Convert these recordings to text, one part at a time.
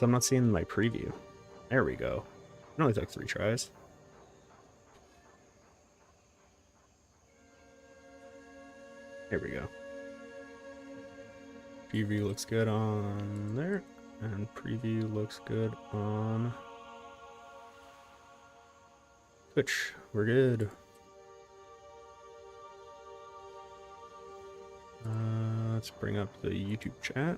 because I'm not seeing my preview. There we go. It only took 3 tries. There we go. Preview looks good on there, and preview looks good on Twitch. We're good. Let's bring up the YouTube chat.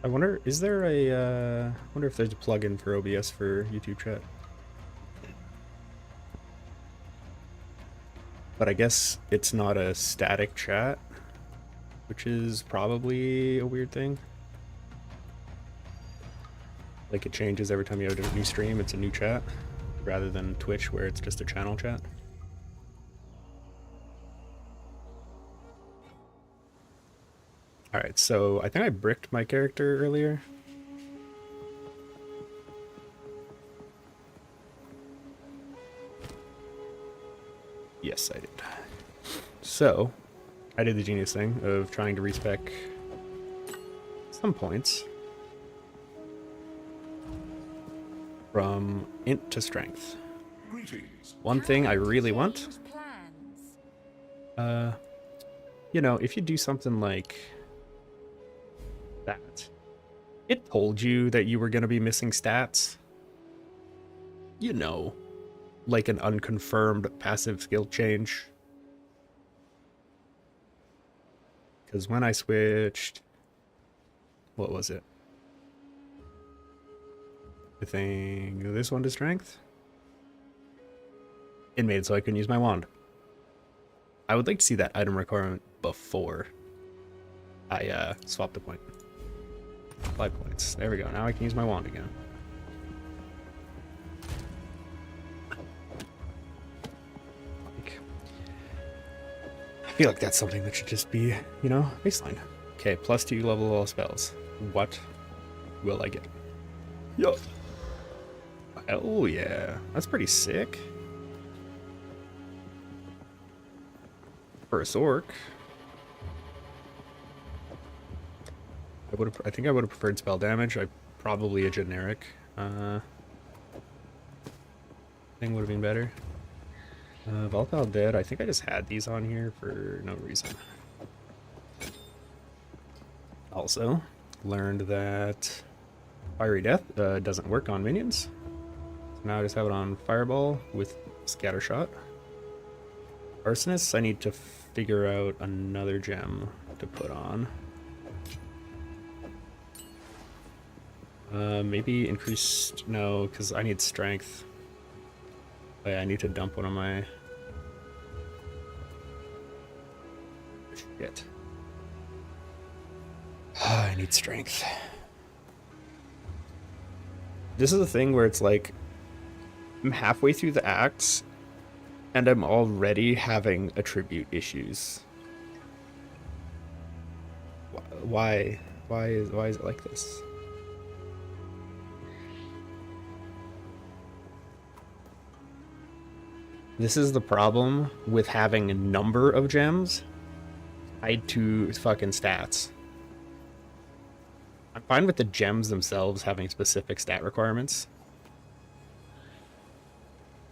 I wonder, is there a, wonder if there's a plugin for OBS for YouTube chat. But I guess it's not a static chat, which is probably a weird thing. Like it changes every time you have a new stream, it's a new chat, rather than Twitch where it's just a channel chat. Alright, so I think I bricked my character earlier. Yes, I did. So, I did the genius thing of trying to respec some points from int to strength. One thing I really want, you know, if you do something like that, it told you that you were going to be missing stats, you know, like an unconfirmed passive skill change. Because when I switched, what was it? I think this one to strength. It made it so I couldn't use my wand. I would like to see that item requirement before I swapped the point. 5 points. There we go. Now I can use my wand again. I feel like that's something that should just be, you know, baseline. Okay, +2 level all spells. What will I get? Yo. Oh yeah, that's pretty sick. For a Sork. I think I would have preferred spell damage. Probably a generic thing would have been better. Volatile Dead, I think I just had these on here for no reason. Also, learned that Fiery Death doesn't work on minions. So now I just have it on Fireball with Scatter Shot. Arsonist, I need to figure out another gem to put on. Maybe increased, no, because I need strength. Oh, yeah, I need to dump one of my... Shit. I need strength. This is the thing where it's like, I'm halfway through the acts, and I'm already having attribute issues. Why? Why is it like this? This is the problem with having a number of gems tied to fucking stats. I'm fine with the gems themselves having specific stat requirements,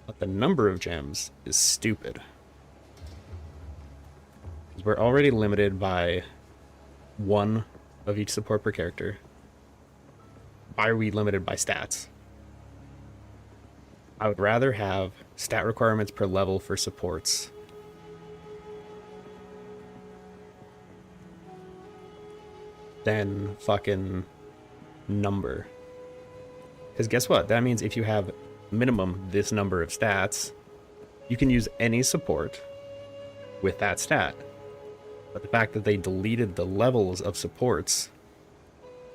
but the number of gems is stupid. Because we're already limited by 1 of each support per character. Why are we limited by stats? I would rather have stat requirements per level for supports. Than fucking number. Because guess what? That means if you have minimum this number of stats, you can use any support with that stat. But the fact that they deleted the levels of supports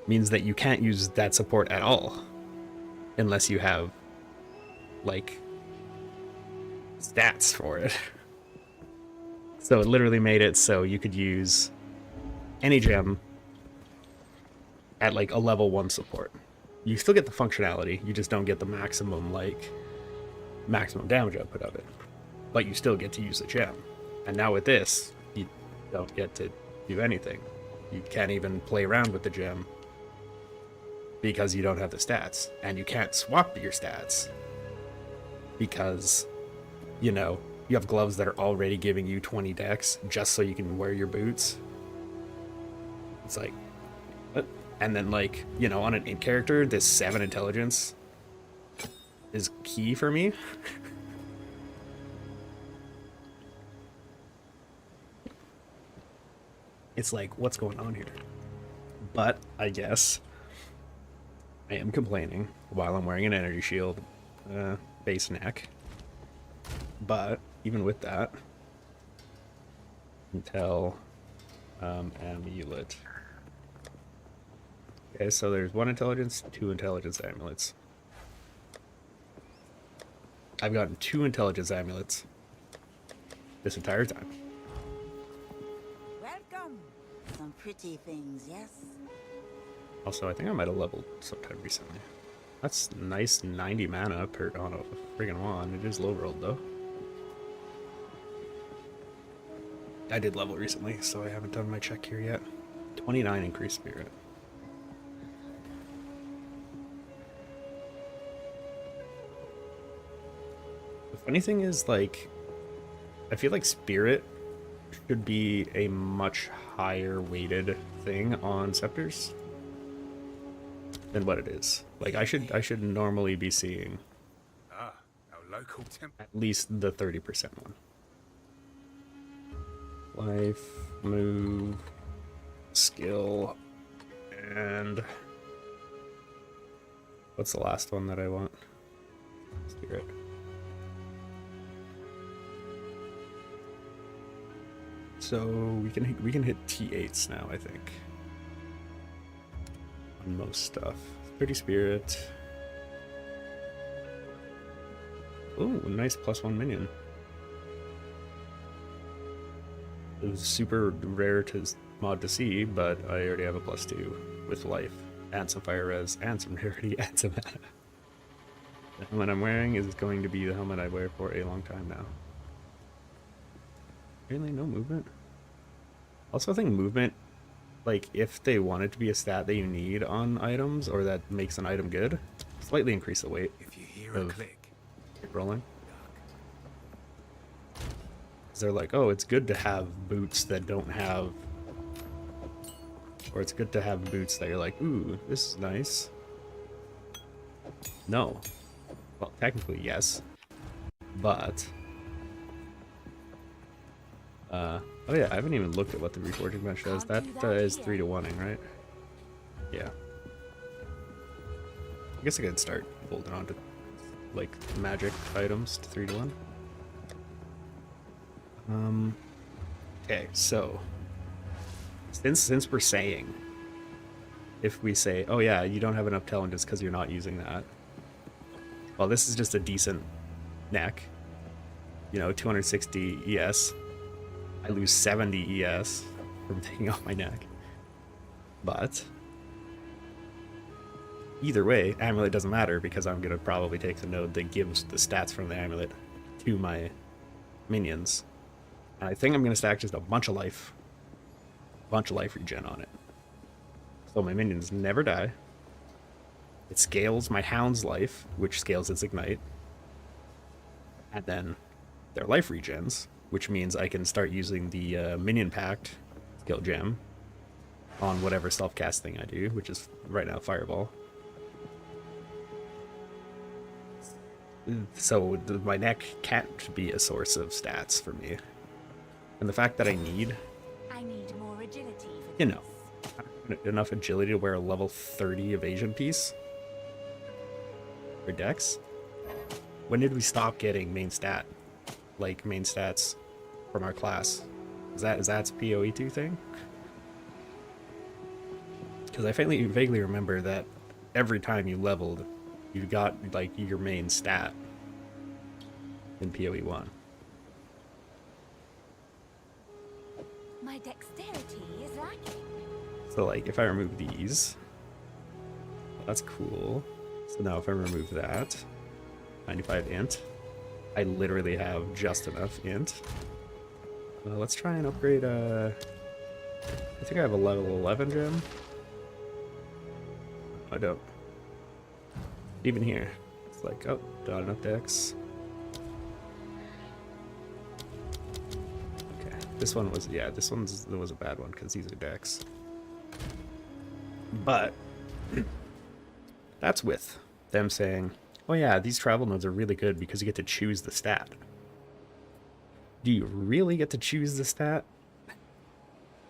means that you can't use that support at all unless you have like stats for it. So it literally made it so you could use any gem at like a level 1 support. You still get the functionality, you just don't get the maximum damage output of it. But you still get to use the gem. And now with this, you don't get to do anything. You can't even play around with the gem because you don't have the stats, and you can't swap your stats because, you know, you have gloves that are already giving you 20 dex just so you can wear your boots. It's like, what? And then, like, you know, on an in character, this 7 intelligence is key for me. It's like, what's going on here? But I guess I am complaining while I'm wearing an energy shield base neck. But even with that, until amulet. Okay, so there's 1 intelligence, 2 intelligence amulets. I've gotten 2 intelligence amulets this entire time. Welcome. Some pretty things, yes? Also, I think I might have leveled sometime recently. That's nice 90 mana per on a friggin' wand. It is low rolled though. I did level recently, so I haven't done my check here yet. 29 increased spirit. The funny thing is, like, I feel like spirit should be a much higher weighted thing on scepters than what it is. Like, I should normally be seeing our local at least the 30% one. Life, move, skill, and what's the last one that I want? Spirit. So we can hit T8s now, I think. On most stuff. 30 spirit. Ooh, nice +1 minion. It was super rare to mod to see, but I already have a +2 with life, and some fire res, and some rarity, and some mana. The helmet I'm wearing is going to be the helmet I wear for a long time now. Really, no movement? Also, I think movement, like, if they want it to be a stat that you need on items, or that makes an item good, slightly increase the weight If you hear a click, rolling. They're like, oh, it's good to have boots that don't have, or it's good to have boots that you're like, ooh, this is nice. No. Well, technically, yes. But, oh yeah, I haven't even looked at what the reforging bench does. That is 3 to 1-ing, right? Yeah. I guess I could start holding on to, like, magic items to 3 to 1. Okay, so since we're saying, if we say, oh yeah, you don't have enough intelligence because you're not using that, well, this is just a decent neck, you know, 260 ES. I lose 70 ES from taking off my neck, but either way, amulet doesn't matter because I'm gonna probably take the node that gives the stats from the amulet to my minions. And I think I'm going to stack just a bunch of life regen on it. So my minions never die. It scales my hound's life, which scales its ignite. And then their life regens, which means I can start using the minion pact skill gem on whatever self-cast thing I do, which is right now fireball. So my neck can't be a source of stats for me. And the fact that I need more agility for you know, enough agility to wear a level 30 evasion piece for dex. When did we stop getting main stats from our class? Is that a PoE 2 thing? Because I vaguely remember that every time you leveled, you got like your main stat in PoE 1. My dexterity is lacking. So like if I remove these, well, that's cool. So now if I remove that, 95 int, I literally have just enough int. Let's try and upgrade I think I have a level 11 gem. I don't. Even here, it's like, oh, not enough dex. Okay, this one was, yeah, this was a bad one because these are dex. But that's with them saying, oh yeah, these travel nodes are really good because you get to choose the stat. Do you really get to choose the stat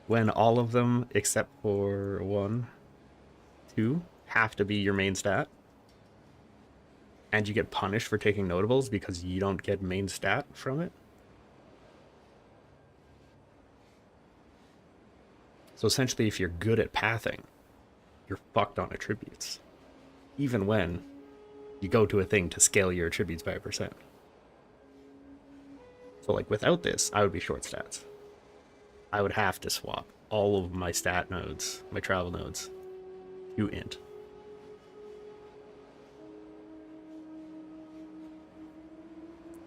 when all of them except for 1, 2 have to be your main stat? And you get punished for taking notables because you don't get main stat from it? So essentially, if you're good at pathing, you're fucked on attributes. Even when you go to a thing to scale your attributes by 1%. So like without this, I would be short stats. I would have to swap all of my stat nodes, my travel nodes, to int.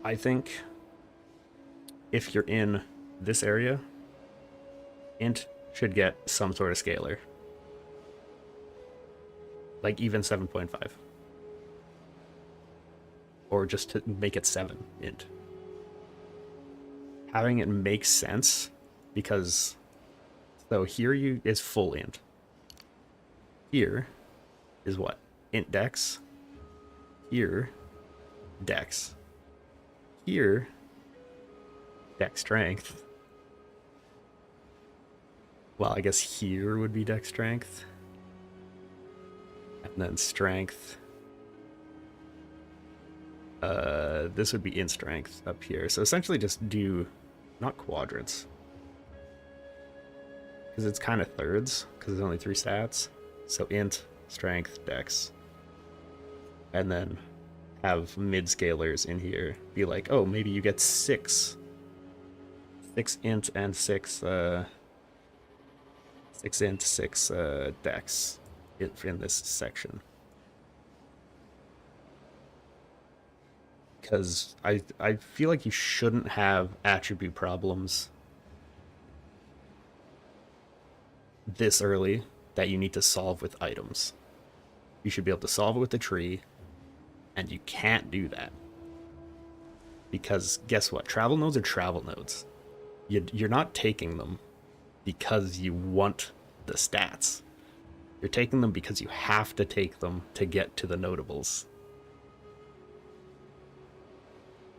I think if you're in this area, int should get some sort of scalar. Like even 7.5. Or just to make it 7 int. Having it make sense because so here is full int. Here is what? Int dex. Here, dex. Here, dex strength. Well, I guess here would be dex strength. And then strength. This would be int strength up here. So essentially just do, not quadrants. Because it's kind of thirds, because there's only 3 stats. So int, strength, dex. And then have mid-scalars in here. Be like, oh, maybe you get 6. 6 int and 6 int, 6 dex in this section. Because I feel like you shouldn't have attribute problems this early that you need to solve with items. You should be able to solve it with the tree, and you can't do that. Because guess what? Travel nodes are travel nodes. You're not taking them because you want the stats. You're taking them because you have to take them to get to the notables.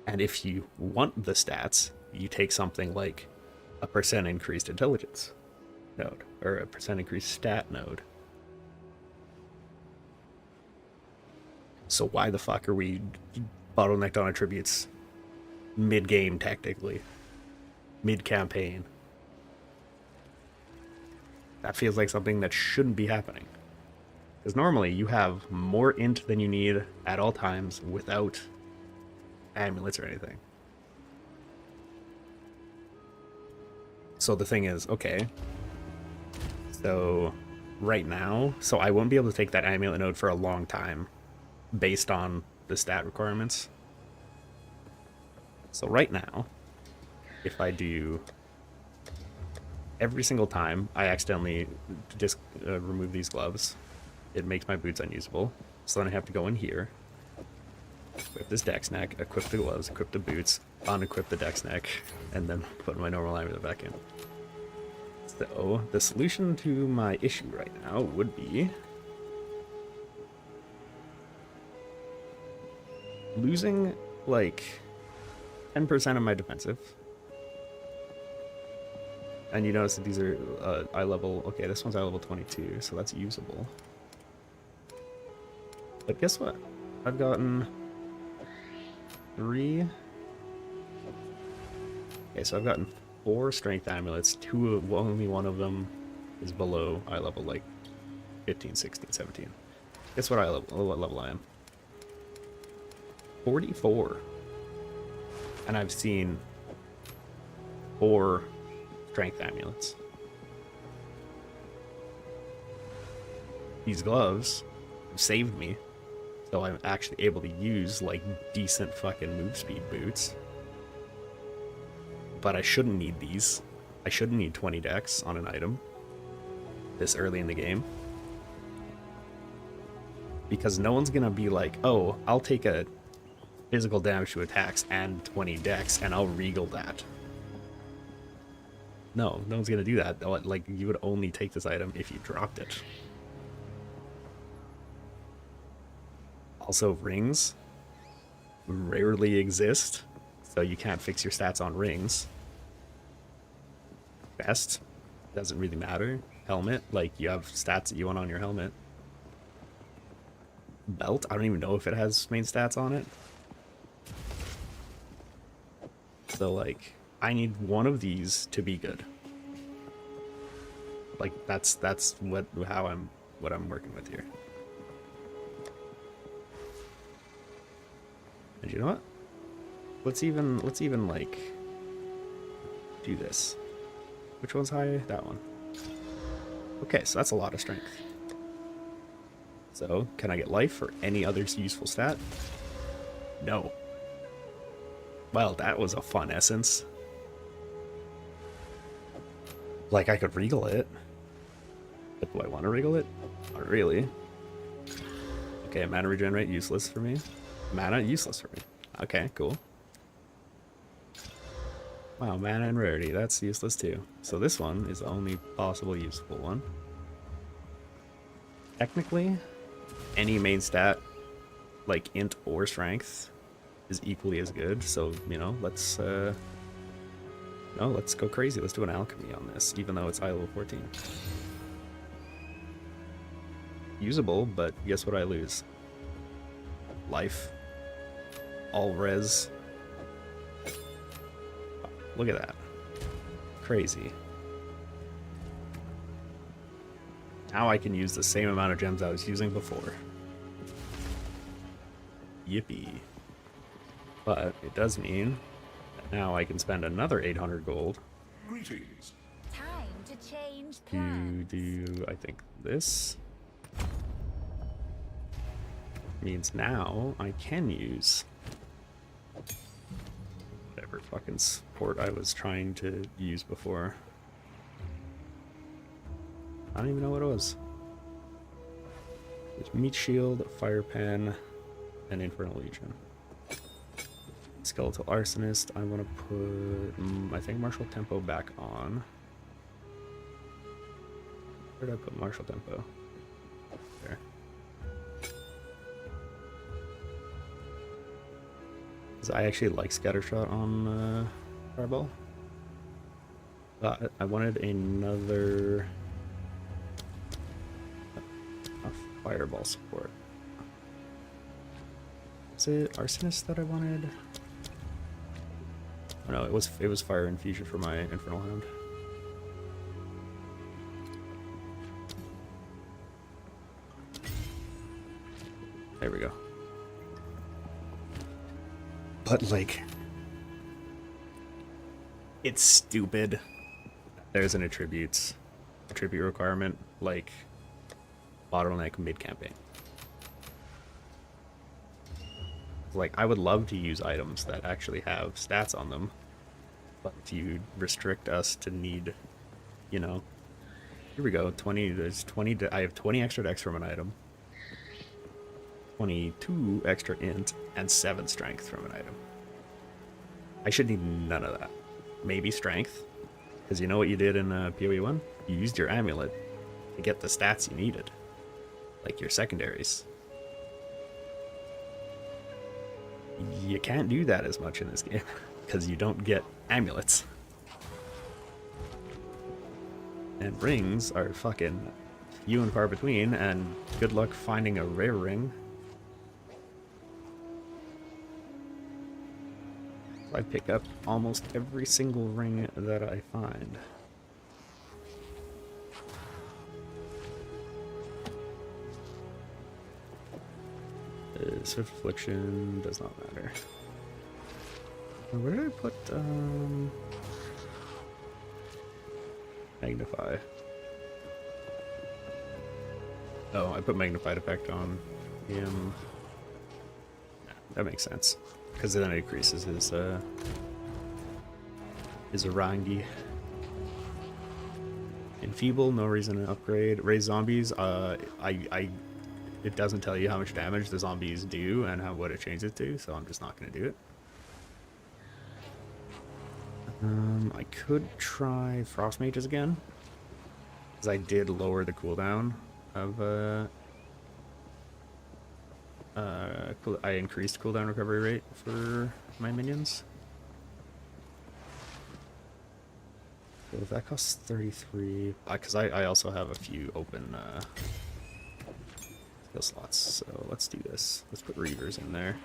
And if you want the stats, you take something like a % increased intelligence node, or a % increased stat node. So why the fuck are we bottlenecked on attributes mid-game, technically? Mid-campaign? That feels like something that shouldn't be happening. Because normally you have more int than you need at all times without amulets or anything. So the thing is, okay, so right now, so I won't be able to take that amulet node for a long time based on the stat requirements. So right now, if I do every single time I accidentally just remove these gloves, it makes my boots unusable. So then I have to go in here, equip this dex neck, equip the gloves, equip the boots, unequip the dex neck, and then put my normal amulet back in. So the solution to my issue right now would be losing like 10% of my defensive. And you notice that these are eye level, okay, this one's eye level 22, so that's usable. But guess what? I've gotten 3. Okay, so I've gotten 4 strength amulets. Only one of them is below eye level, like 15, 16, 17. Guess what what level I am? 44. And I've seen 4 strength amulets. These gloves have saved me, so I'm actually able to use like decent fucking move speed boots. But I shouldn't need these. I shouldn't need 20 dex on an item this early in the game. Because no one's gonna be like, oh, I'll take a physical damage to attacks and 20 dex and I'll regal that. No, no one's gonna do that. Like, you would only take this item if you dropped it. Also, rings rarely exist, so you can't fix your stats on rings. Vest doesn't really matter. Helmet, like, you have stats that you want on your helmet. Belt, I don't even know if it has main stats on it. So, like, I need one of these to be good. Like, that's what I'm working with here. And you know what? Let's even like do this. Which one's high? That one. Okay, so that's a lot of strength. So, can I get life or any other useful stat? No. Well, that was a fun essence. Like, I could regal it. But do I want to regal it? Not really. Okay, mana regenerate, useless for me. Mana, useless for me. Okay, cool. Wow, mana and rarity, that's useless too. So this one is the only possible useful one. Technically, any main stat, like int or strength, is equally as good. So, you know, let's go crazy. Let's do an alchemy on this, even though it's high level 14. Usable, but guess what I lose? Life. All res. Look at that. Crazy. Now I can use the same amount of gems I was using before. Yippee. But it does mean that now I can spend another 800 gold Greetings. Time to change to plans. do, I think, this. Means now I can use whatever fucking support I was trying to use before. I don't even know what it was. There's Meat Shield, Fire Pen, and Infernal Legion. Skeletal Arsonist, I want to put, I think, Martial Tempo back on. Where did I put Martial Tempo? There. Because I actually like Scattershot on Fireball. But I wanted another Fireball support. Is it Arsonist that I wanted? Oh, no, it was Fire Infusion for my Infernal Hound. There we go. But, like, it's stupid. There's an attribute requirement, like bottleneck mid-campaign. Like, I would love to use items that actually have stats on them, but you restrict us to need, you know, here we go, 20, there's 20, I have 20 extra dex from an item, 22 extra int, and 7 strength from an item. I should need none of that. Maybe strength, because you know what you did in PoE 1? You used your amulet to get the stats you needed, like your secondaries. You can't do that as much in this game, because you don't get amulets. And rings are fucking few and far between, and good luck finding a rare ring. I pick up almost every single ring that I find. Swift Affliction does not matter. Where did I put Magnify? Oh, I put Magnified effect on him. That makes sense, because then it increases his Arangi. Enfeeble, no reason to upgrade. Raise zombies, it doesn't tell you how much damage the zombies do and what it changes to, so I'm just not going to do it. I could try Frost Mages again, because I did lower the cooldown of, I increased cooldown recovery rate for my minions. So if that costs 33, because I also have a few open skill slots, so let's do this. Let's put Reavers in there.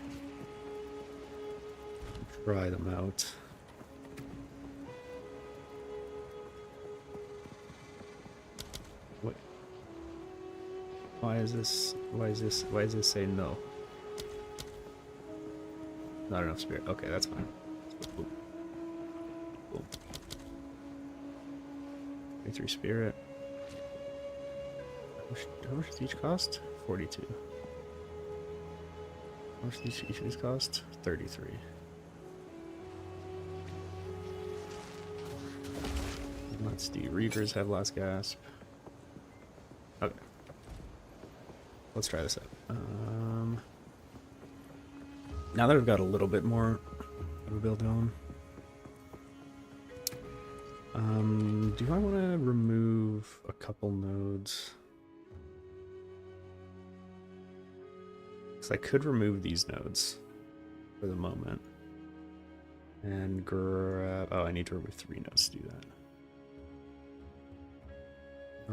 Try them out. What? Why is this saying no? Not enough spirit. Okay, that's fine. Boom. Boom. 23 spirit. How much does each cost? 42. How much does each of these cost? 33. Let's do Reavers have last gasp. Okay. Let's try this out. Now that I've got a little bit more of a build going, do I want to remove a couple nodes? Because I could remove these nodes for the moment. And grab... Oh, I need to remove 3 nodes to do that.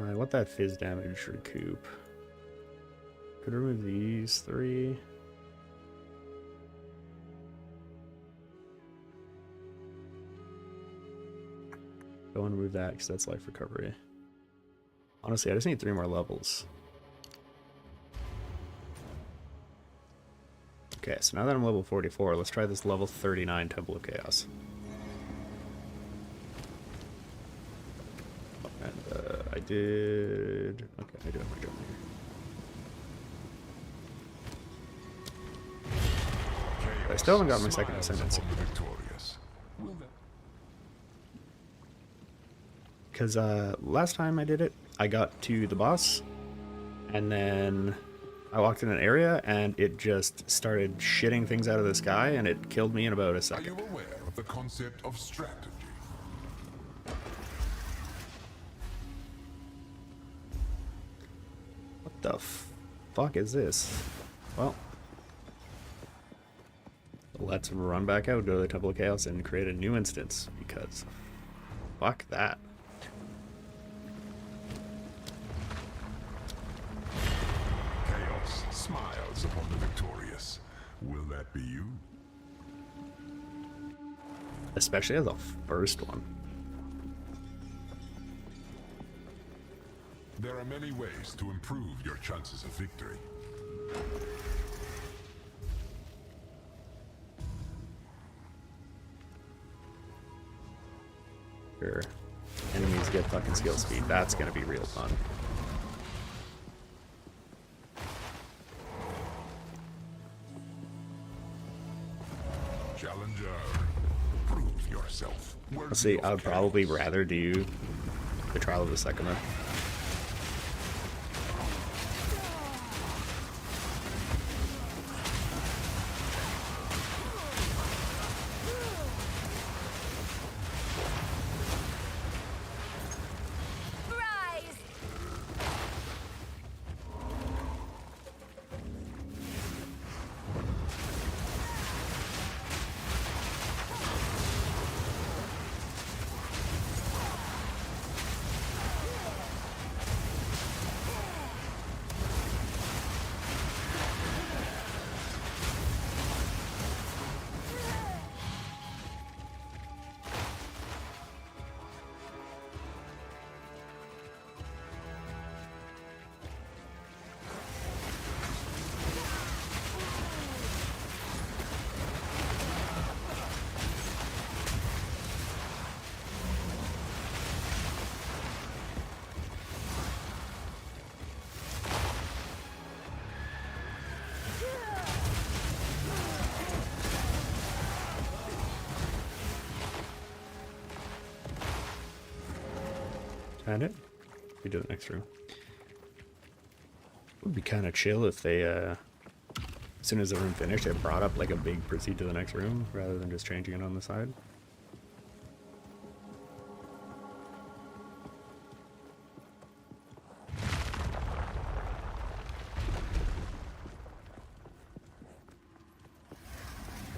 I want that fizz damage recoup. Could remove these 3. Go and remove that because that's life recovery. Honestly, I just need 3 more levels. Okay, so now that I'm level 44, let's try this level 39 Temple of Chaos. And I did... Okay, I do have my jump here. But I still haven't got my second ascendancy. Because last time I did it, I got to the boss, and then I walked in an area, and it just started shitting things out of the sky, and it killed me in about a second. Are you aware of the concept of strategy? What the fuck is this? Well, let's run back out, go to the Temple of Chaos, and create a new instance, because fuck that. Chaos smiles upon the victorious. Will that be you? Especially as a first one. There are many ways to improve your chances of victory. Sure. Enemies get fucking skill speed. That's gonna be real fun. Challenger, prove yourself. Let's see, I would probably rather do the Trial of the Second. Rise! And it? We do the next room. Would be kind of chill if they, as soon as the room finished, it brought up like a big proceed to the next room rather than just changing it on the side.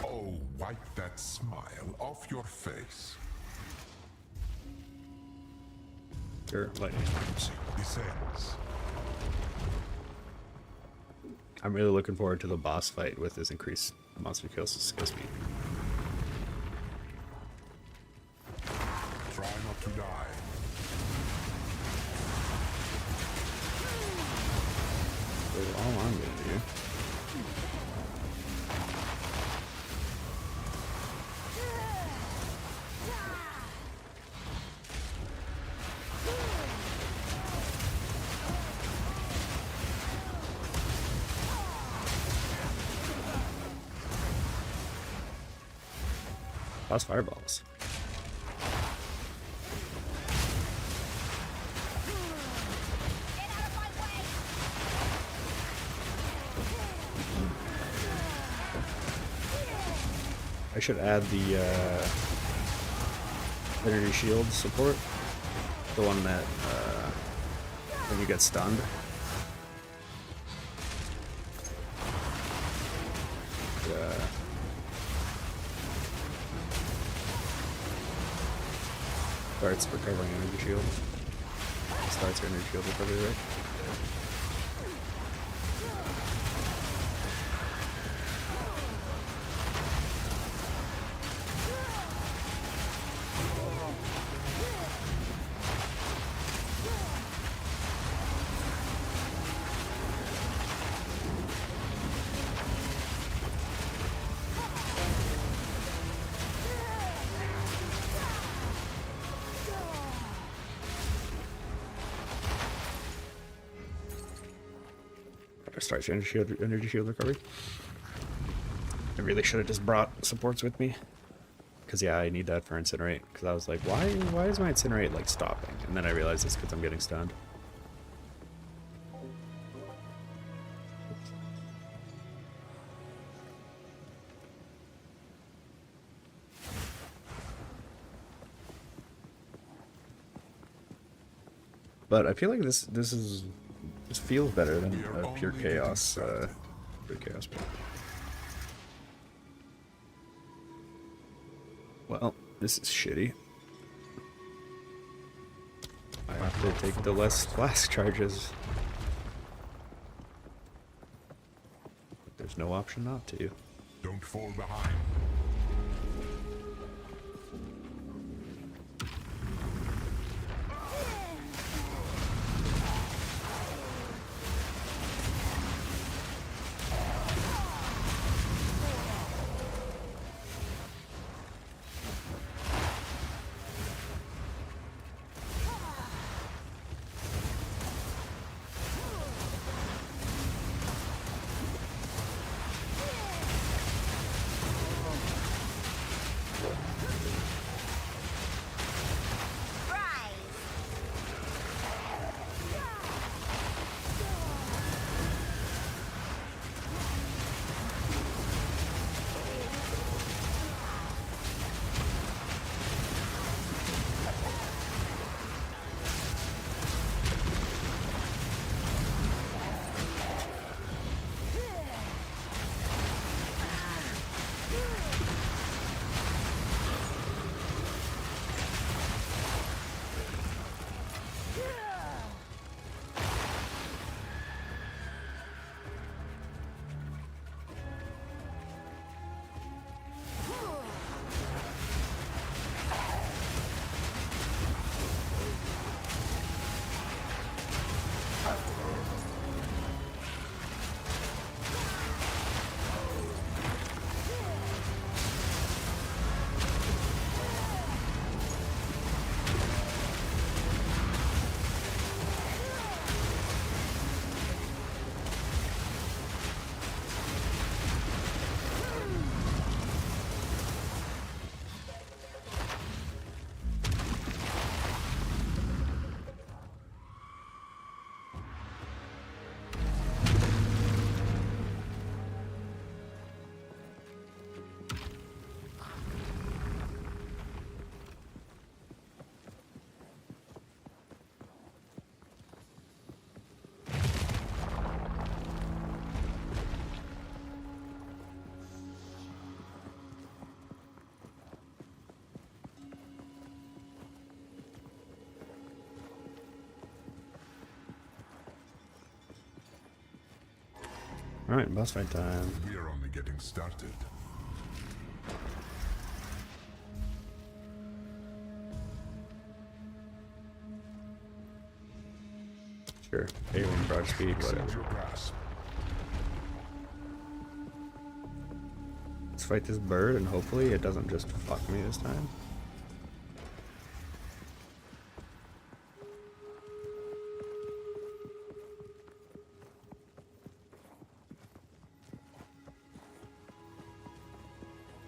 Oh, wipe that smile off your face. Sure, lightning. Descends. I'm really looking forward to the boss fight with this increased monster skill speed. Try not to die. That's all I'm gonna do. Toss fireballs. Get out of my way! I should add the energy shield support. The one that when you get stunned. Starts recovering energy shield. Starts energy shield recovery, right? Starts energy shield recovery. I really should have just brought supports with me. Cause yeah, I need that for incinerate. Cause I was like, why is my incinerate like stopping? And then I realized it's because I'm getting stunned. But I feel like this feels better than a pure chaos build. Well, this is shitty. I have to take the less flask charges. But there's no option not to. Don't fall behind. Alright, boss fight time. We're only getting started. Sure. Alien broad speed, Exceed whatever. your grasp. Let's fight this bird and hopefully it doesn't just fuck me this time.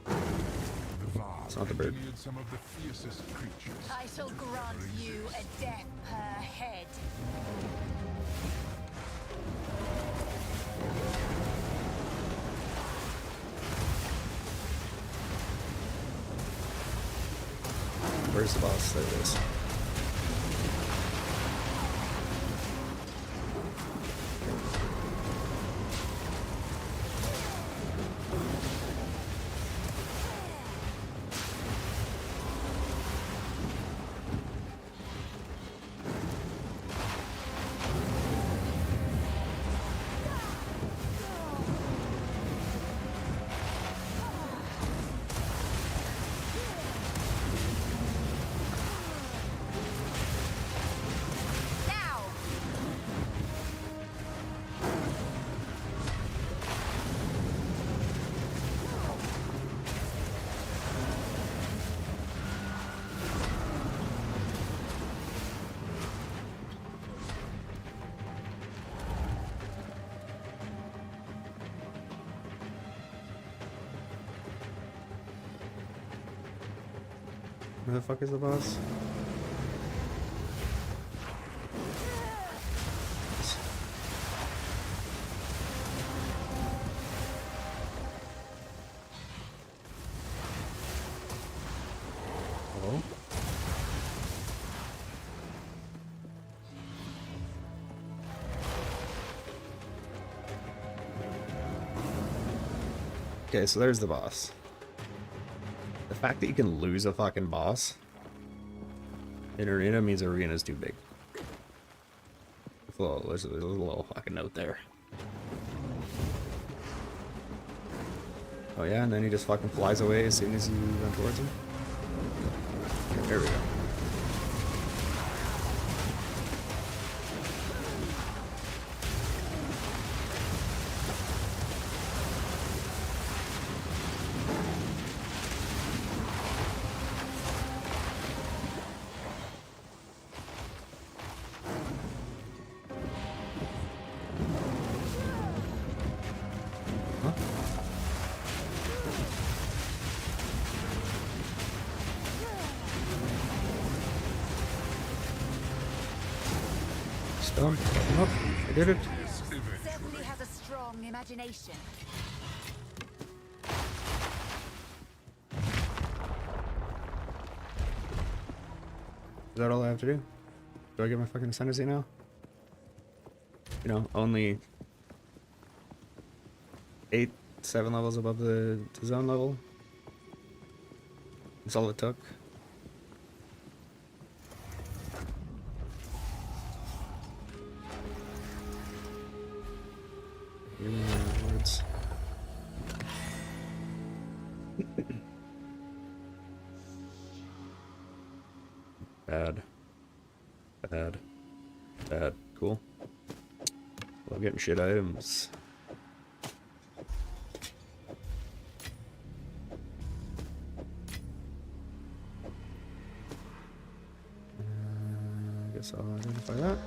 The Vaal It's not the bird. engineered some of the fiercest creatures. I shall grant you a death per head. Where's the boss? There it is. Now! Where the fuck is the boss? Hello? Okay, so there's the boss. The fact that you can lose a fucking boss in arena means arena's too big. There's a little fucking note there. Oh yeah, and then he just fucking flies away as soon as you run towards him. There we go. Huh? Stone. Oh, I did it. Certainly has a strong imagination. Is that all I have to do? Do I get my fucking ascendancy now? You know, only 7 levels above the zone level. That's all it took. Give me my rewards. Bad. Bad. Bad. Cool. Love getting shit items. I guess I'll identify that.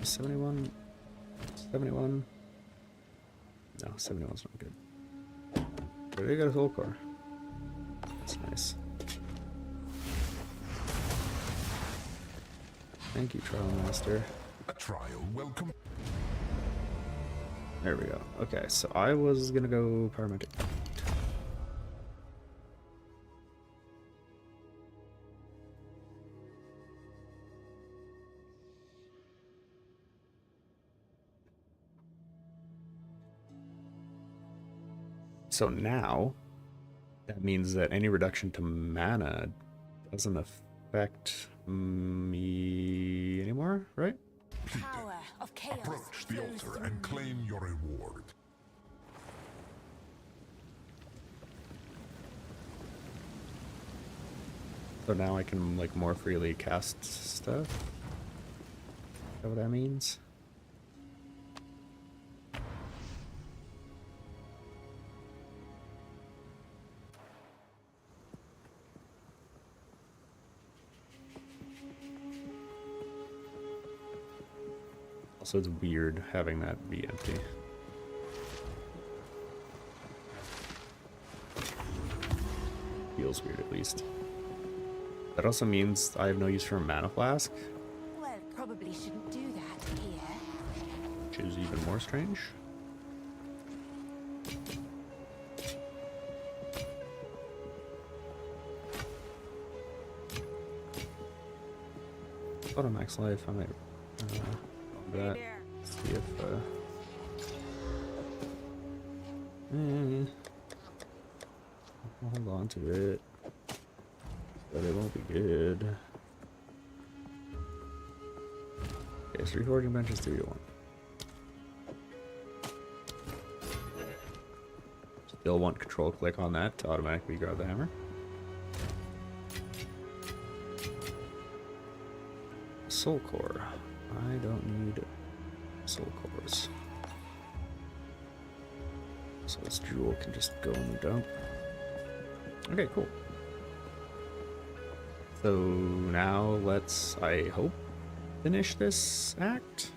71. 71. No, 71's not good. But they got a whole core. That's nice. Thank you, Trial Master. A trial welcome. There we go. Okay, so I was gonna go paramedic. So now, that means that any reduction to mana doesn't affect me anymore, right? Power of chaos. Approach the flows altar through and me. claim your reward. So now I can like more freely cast stuff. Is that what that means? Also, it's weird having that be empty. Feels weird, at least. That also means I have no use for a mana flask, Well, probably shouldn't do that here. which is even more strange. Auto max life, I might do that. See if I'll hold on to it, but it won't be good. Okay, so reforging bench is 3 to 1. Still want control click on that to automatically grab the hammer. Soul core. I don't need soul cores. So this jewel can just go in the dump. Okay, cool. So now let's, I hope, finish this act.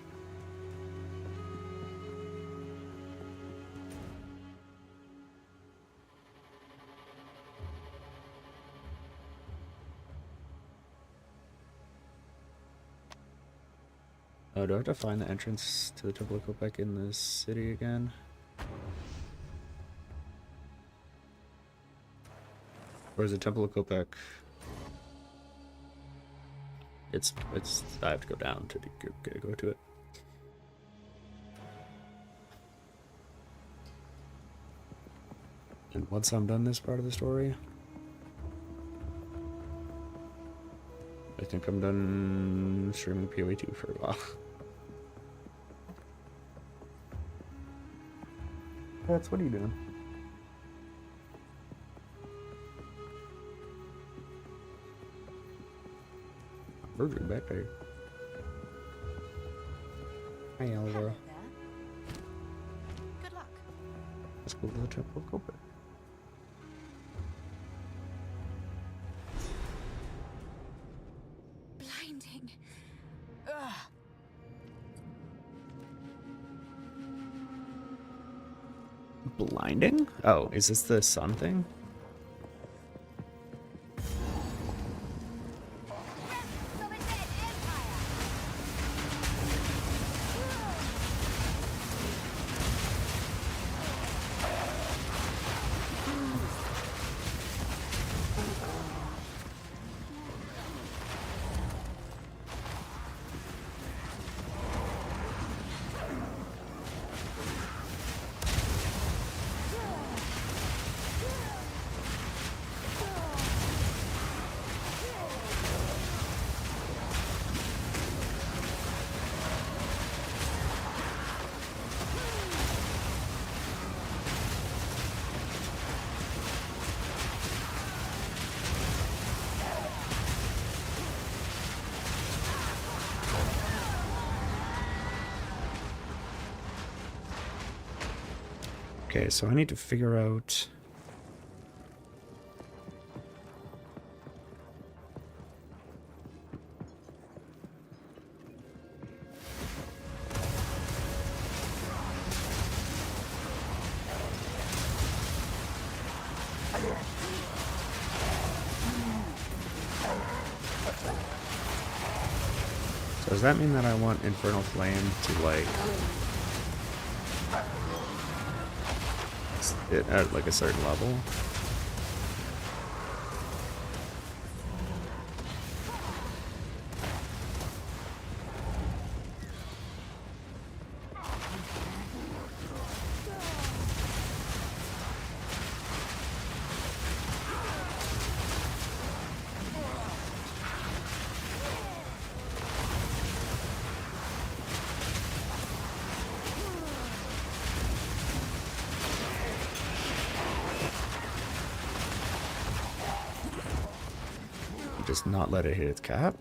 Oh, do I have to find the entrance to the Temple of Kopek in the city again? Or is the Temple of Kopek? It's. I have to go down to go to it. And once I'm done this part of the story, I think I'm done streaming PoE 2 for a while. That's what are you doing? Virgin back there. Hi, Alva. Hello there. Good luck. Let's go to the Temple of Kopek. Blinding. Ugh. Blinding? Oh, is this the sun thing? Remnants of a dead empire. Okay, so I need to figure out. So does that mean that I want Infernal Flame to like it at like a certain level? just not let it hit its cap.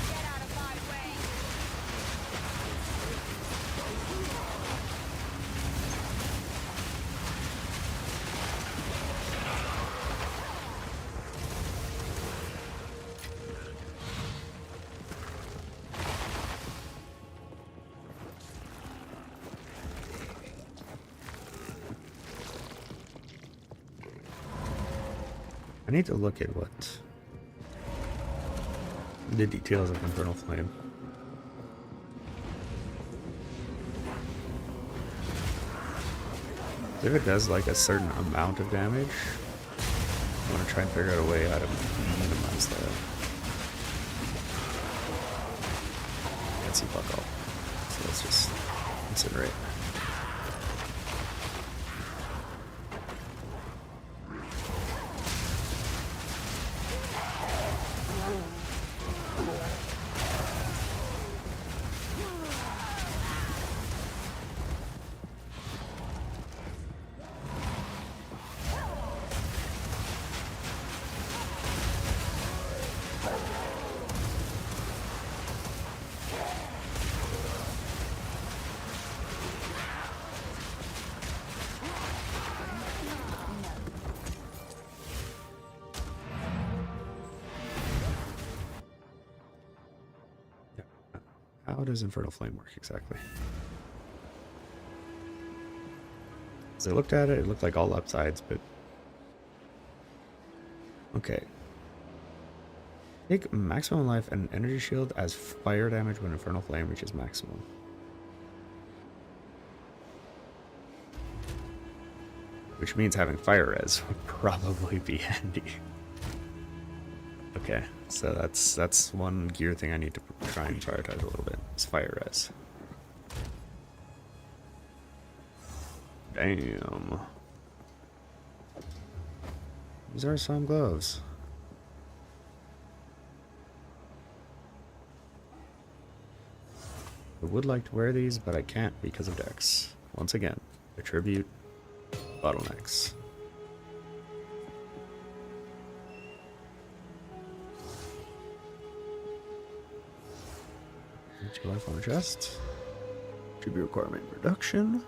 Get out of my way. I need to look at what the details of Infernal Flame. If it does like a certain amount of damage, I want to try and figure out a way how to minimize that. Can't see fuck all. So let's just incinerate. How does Infernal Flame work exactly? As I looked at it, it looked like all upsides, but... Okay. Take maximum life and energy shield as fire damage when Infernal Flame reaches maximum. Which means having fire res would probably be handy. Okay, so that's one gear thing I need to try and prioritize a little bit. Is fire res. Damn. These are some gloves. I would like to wear these, but I can't because of Dex. Once again, attribute bottlenecks. Two life on the chest. Tribute requirement reduction.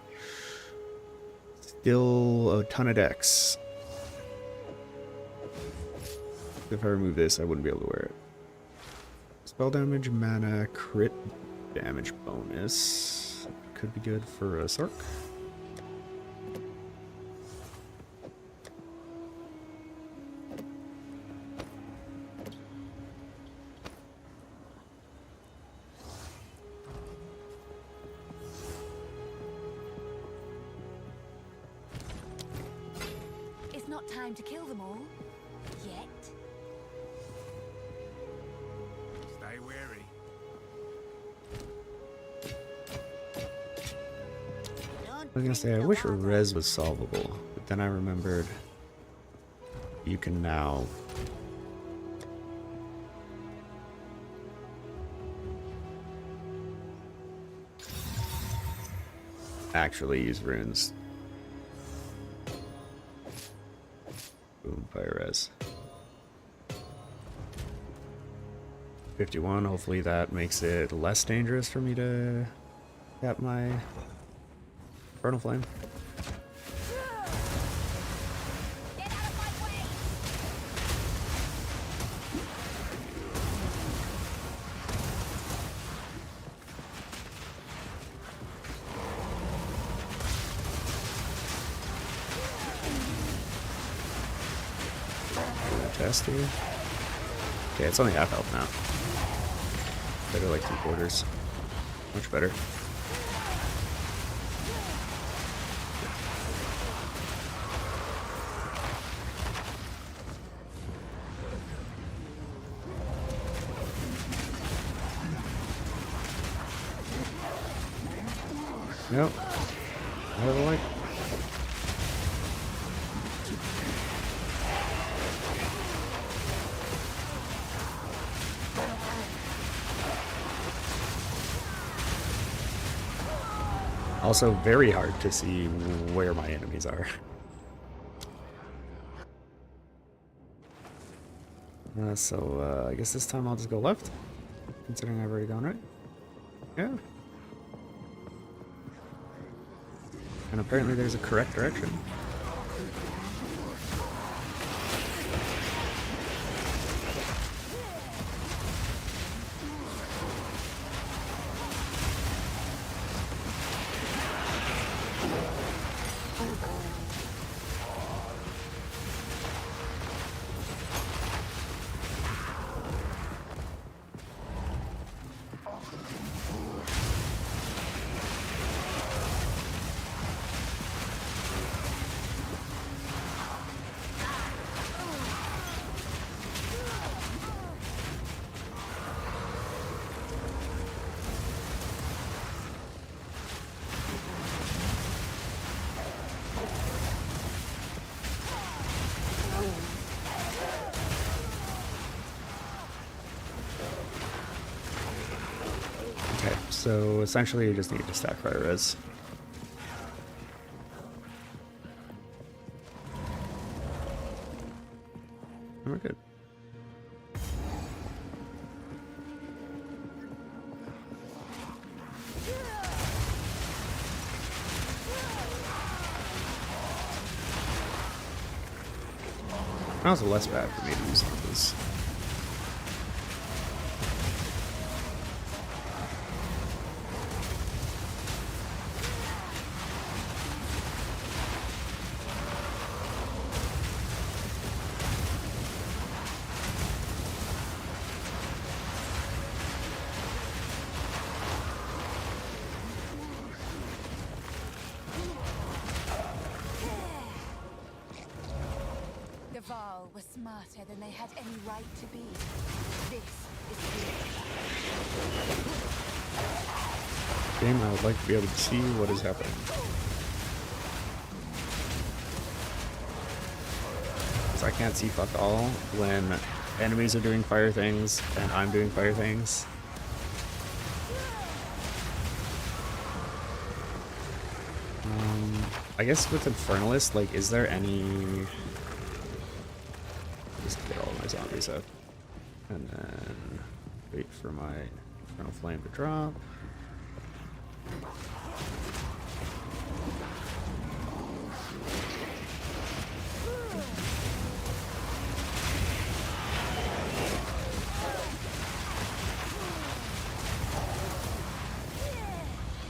Still a ton of Dex. If I remove this, I wouldn't be able to wear it. Spell damage, mana, crit damage bonus. Could be good for a Sark. It's not time to kill them all. Yet. Stay wary. I was gonna say, I wish res was solvable, but then I remembered you can now actually use runes. Boom, fire res. 51, hopefully that makes it less dangerous for me to tap my Infernal Flame. Get out of my way. Test here. Okay, it's only half health now. Better like 3/4. Much better. Nope. Out of the way. Also very hard to see where my enemies are. So I guess this time I'll just go left, considering I've already gone right. Yeah. And apparently there's a correct direction. Okay, so essentially you just need to stack fire res. And we're good. That was less bad for me to use on this. Was smarter than they had any right to be. This is Game, I would like to be able to see what is happening. Because I can't see fuck all when enemies are doing fire things and I'm doing fire things. I guess with Infernalist, like, is there any... Just get all my zombies up. And then wait for my Infernal Flame to drop.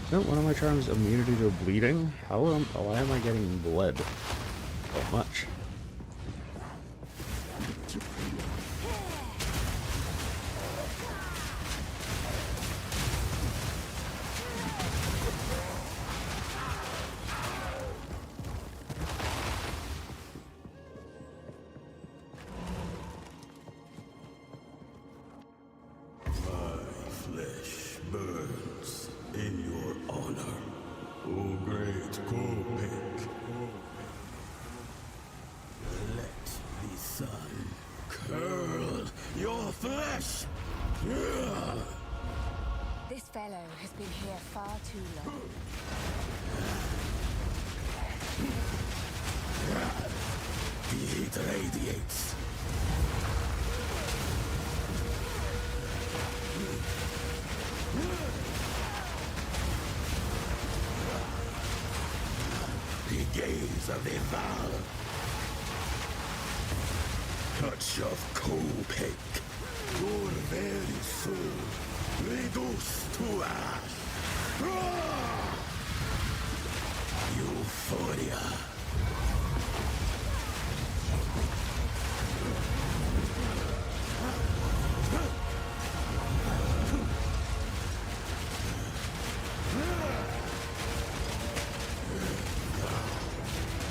Isn't one of my charms immunity to bleeding? Why am I getting bled so much? This fellow has been here far too long. It radiates. The gaze of the Val. Touch of Copic. Your very soul reduced to ash. Euphoria.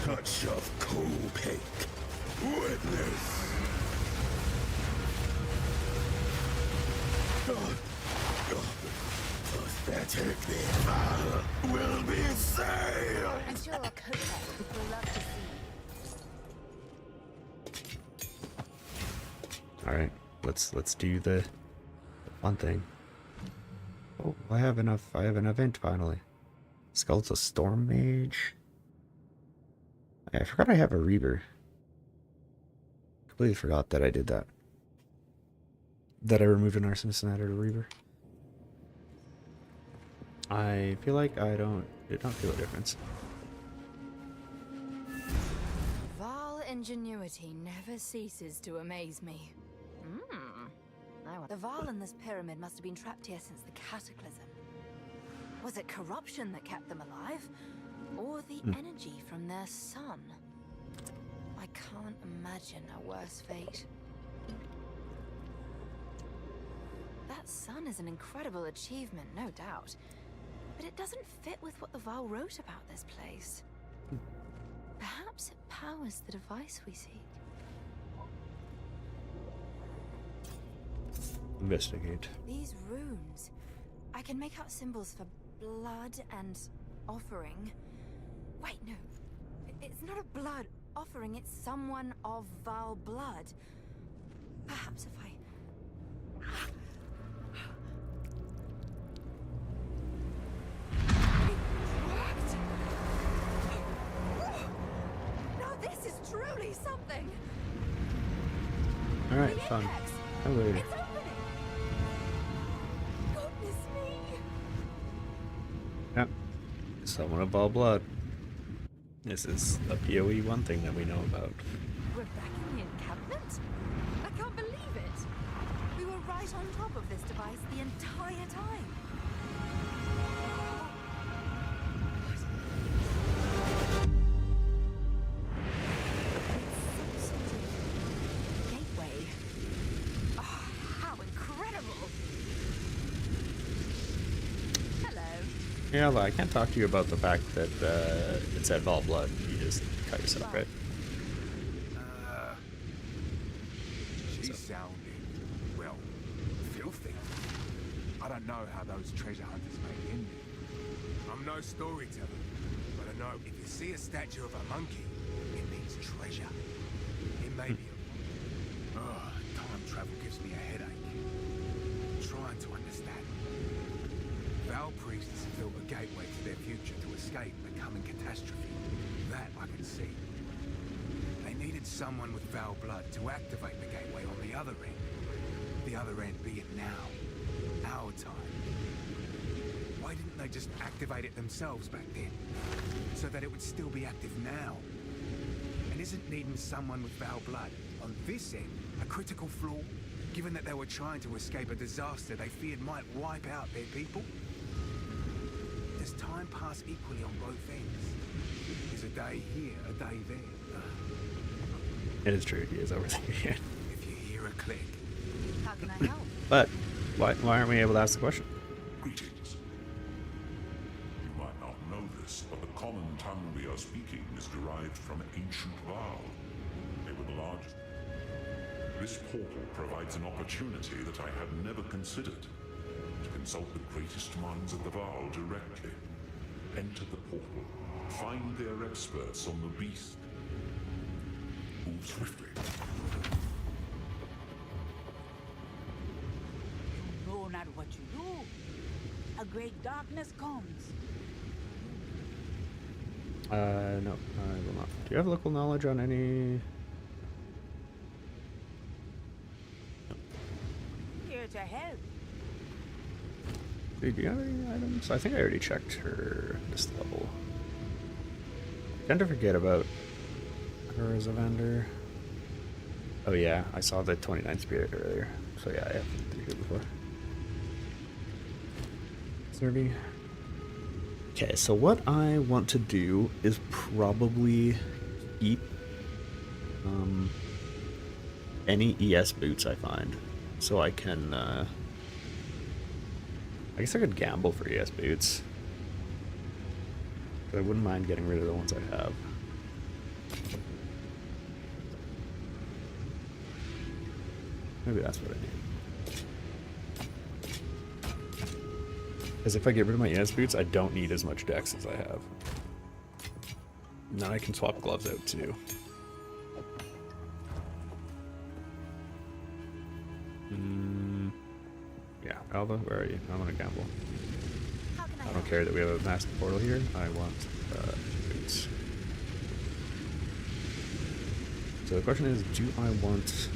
Touch of Copic. Witness. Pathetic. Take the Val will be saved! I'm sure Copehead will love to see. All right, let's do the one thing. Oh, I have an event finally. Skull's a Storm Mage. I forgot I have a Reaver. Completely forgot that I did that. That I removed an Arsonist and added a Reaver. I feel like did not feel a difference. Val ingenuity never ceases to amaze me. The Val in this pyramid must have been trapped here since the Cataclysm. Was it corruption that kept them alive? Or the energy from their sun? I can't imagine a worse fate. That sun is an incredible achievement, no doubt. But it doesn't fit with what the Val wrote about this place. Perhaps it powers the device we seek. Investigate. These runes. I can make out symbols for blood and offering. Wait, no. It's not a blood offering, it's someone of Val blood. Perhaps if I... Now this is truly something! Alright, The fun. index! Hello. It's opening! Goodness me! Yep. Someone of all blood. This is a PoE one thing that we know about. We're back in the encampment? I can't believe it! We were right on top of this device the entire time. It's some sort of gateway. Oh, how incredible! Hello. Yeah, well, I can't talk to you about the fact that it said Vol Blood. You just cut yourself, right? She's sounding, well, filthy. I don't know how those treasure hunters made in there. I'm no storyteller, but I know if you see a statue of a monkey, it means treasure. It may be a... time travel gives me a headache. Trying to understand. Val priests built a gateway to their future to escape the coming catastrophe. That I can see. They needed someone with Val blood to activate the gateway on the other end. The other end being now. Our time. Why didn't they just activate it themselves back then? So that it would still be active now? And isn't needing someone with Val blood on this end a critical flaw? Given that they were trying to escape a disaster they feared might wipe out their people? Does time pass equally on both ends? Is a day here, a day there? It is true, he is overthinking it. If you hear a click, How can I help? But why aren't we able to ask the question? Greetings. You might not know this, but the common tongue we are speaking is derived from ancient Val. They were the largest. This portal provides an opportunity that I had never considered. To consult the greatest minds of the Val directly. Enter the portal. Find their experts on the beast. Move swiftly. You know not what you do. A great darkness comes. No, I will not. Do you have local knowledge on any... Here to help. Do you have any items? I think I already checked her this level. I tend to forget about her as a vendor. Oh yeah, I saw the 29 spirit earlier. So yeah, I have 3 here before. Serving. Okay, so what I want to do is probably keep any ES boots I find. So I can I guess I could gamble for ES boots. But I wouldn't mind getting rid of the ones I have. Maybe that's what I need. Because if I get rid of my ES boots, I don't need as much dex as I have. Now I can swap gloves out too. Yeah, Alva, where are you? I want to gamble. How can I don't care that we have a massive portal here. I want boots. So the question is, do I want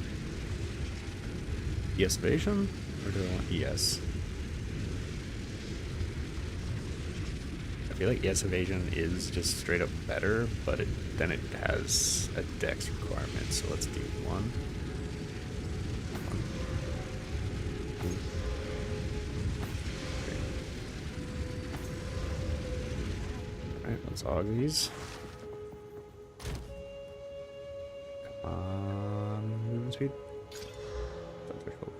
ES evasion or do I want ES? I feel like ES evasion is just straight up better, but then it has a dex requirement. So let's do one. Alright, let's hog these. Come on, movement speed. Don't threshold.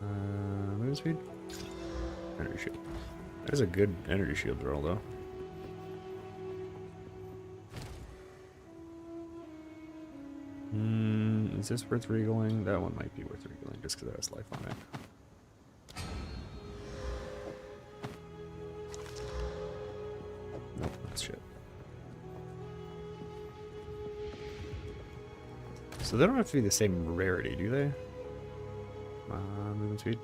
Movement speed. Energy shield. That is a good energy shield roll, though. Is this worth regaling? That one might be worth regaling just because it has life on it. Nope, that's shit. So they don't have to be the same rarity, do they? Movement speed.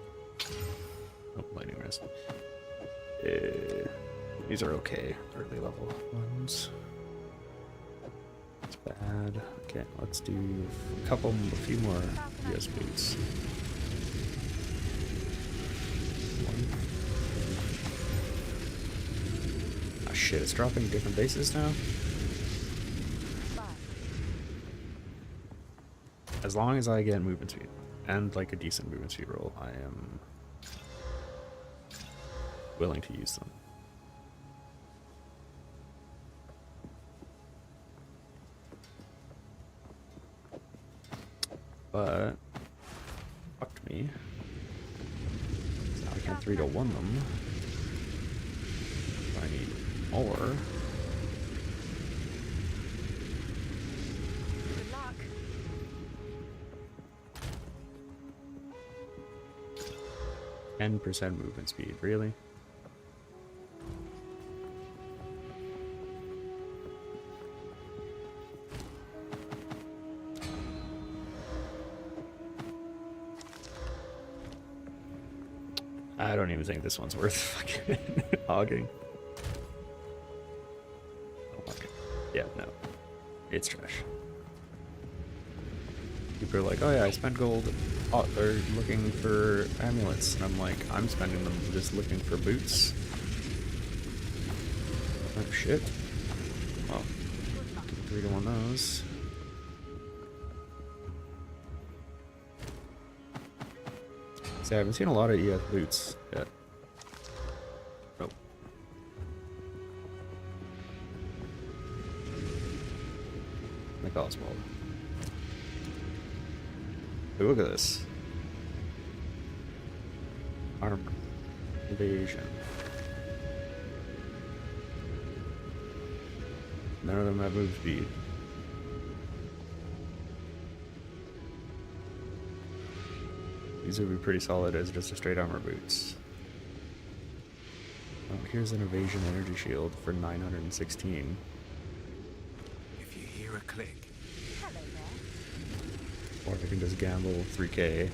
Oh, lightning rest. These are okay. Early level ones. It's bad. Okay, let's do a few more ES boots. One. Oh shit, it's dropping different bases now? As long as I get movement speed and like a decent movement speed roll, I am willing to use them. But fucked me. Now I can't 3-1 them. So I need more. Good luck. 10% movement speed, really? I don't even think this one's worth fucking hogging. Oh, okay. Yeah, no. It's trash. People are like, oh yeah, I spent gold. Oh, they're looking for amulets. And I'm like, I'm spending them just looking for boots. Oh shit. Well, 3-1 those. See, I haven't seen a lot of EF boots yet. Oh. Like Oswald. Hey, look at this. Armor. Evasion. None of them have move speed. These would be pretty solid as just a straight armor boots. Oh, here's an evasion energy shield for 916. If you hear a click, Hello there. Or I can just gamble 3k.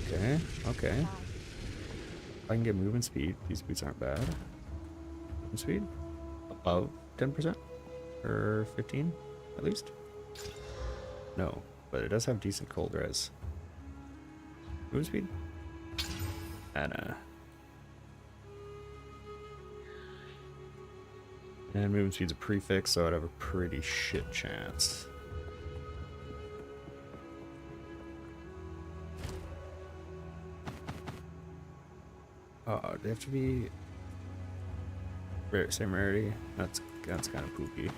Okay, okay. I can get movement speed. These boots aren't bad. Movement speed? Above 10%? Or 15 at least? No, but it does have decent cold res. Movement speed? And movement speed's a prefix, so I'd have a pretty shit chance. Oh, they have to be same rarity. That's kind of poopy.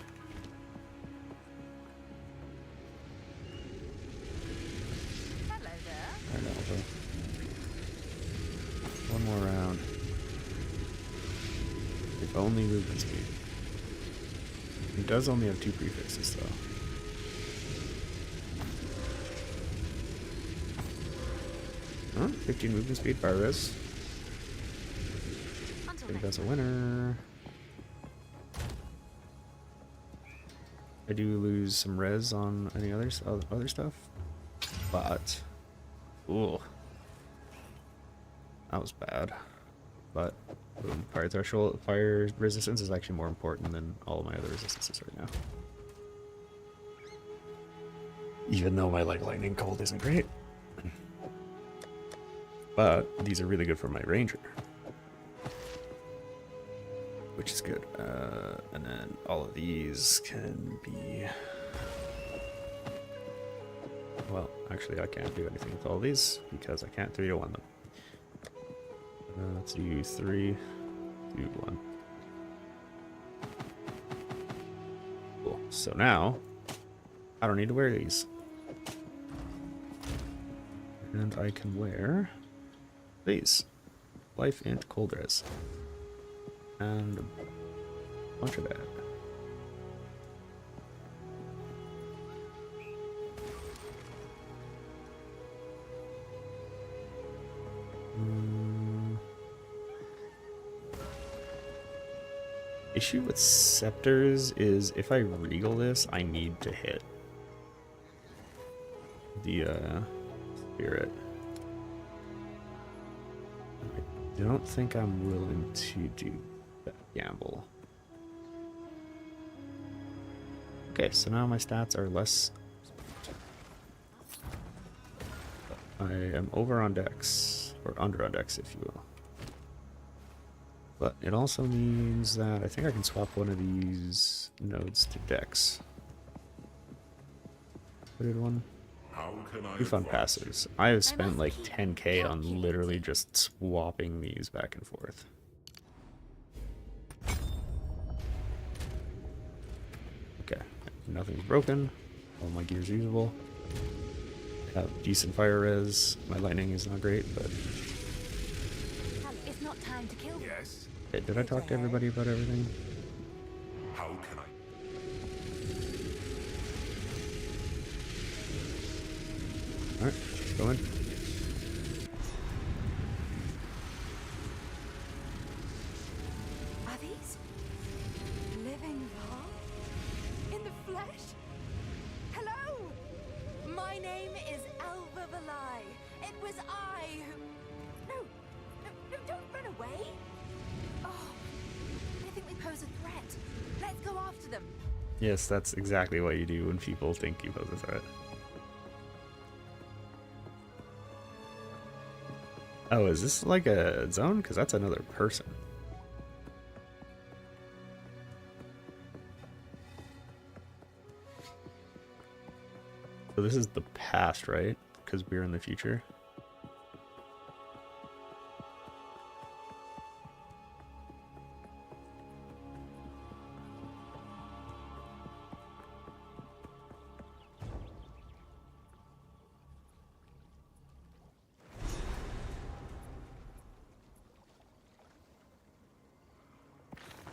Hello there. I know, but one more round. If only movement speed. It does only have 2 prefixes though. Oh, 15 movement speed, fire res. I Until think next that's a time. winner. I do lose some res on any other stuff, but ooh, that was bad. But boom, fire threshold, fire resistance is actually more important than all of my other resistances right now. Even though my like lightning cold isn't great, but these are really good for my ranger, which is good. And then all of these can be. Well, actually, I can't do anything with all these because I can't 3-to-1 them. Let's do 3, 2, 1. Cool. So now, I don't need to wear these. And I can wear these. Life Int Cold Res. And a bunch of that. Issue with scepters is if I regal this, I need to hit the spirit. I don't think I'm willing to do that gamble. Okay, so now my stats are less. I am over on dex, or under on dex, if you will. But it also means that I think I can swap one of these nodes to dex. Good one. How can I Refund advise you? passes. I have spent like 10k on literally just swapping these back and forth. Okay, nothing's broken. All my gear's usable. I have decent fire res. My lightning is not great, but It's not time to kill. Yes. hey, did I talk to everybody about everything? How can I? Alright, go in. Are these living Val? In the flesh? Hello! My name is Alva Valai. It was I who... No, don't run away! Oh, I think we pose a threat. Let's go after them. Yes, that's exactly what you do when people think you pose a threat. Oh, is this like a zone? Because that's another person. So this is the past, right? Because we're in the future.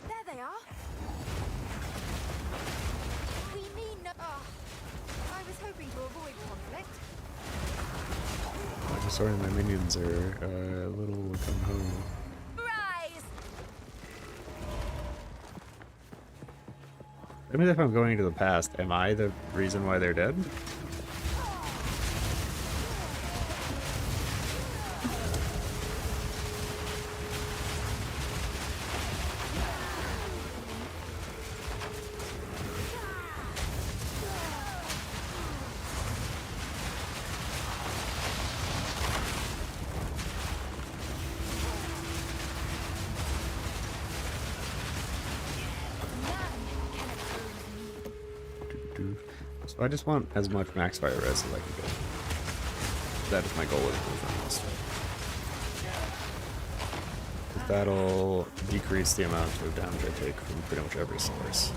There they are. We mean no... Oh, I was hoping to avoid conflict. I'm just sorry my minions are a little come home. Rise! I mean, if I'm going to the past, am I the reason why they're dead? So I just want as much max fire res as I can get. That is my goal with this. That'll decrease the amount of damage I take from pretty much every source.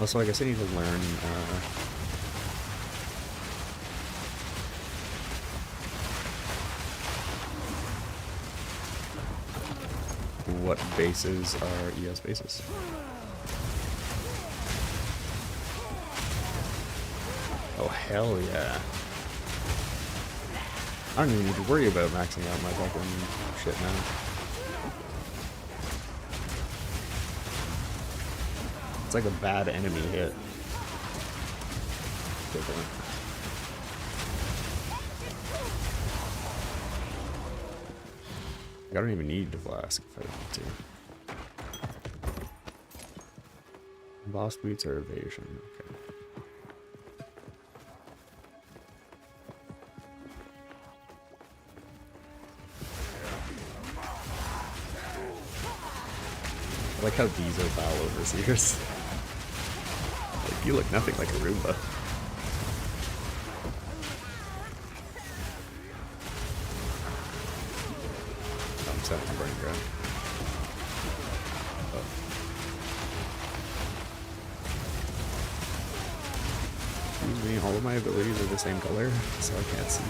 Also, I guess I need to learn what bases are ES bases. Oh, hell yeah. I don't even need to worry about maxing out my fucking shit now. It's like a bad enemy hit. I don't even need to flask if I don't need to. Boss boots or evasion, okay. I like how these are battle overseers. Like, you look nothing like a Roomba. I'm set to burn ground. Oh. Excuse me, all of my abilities are the same color, so I can't see.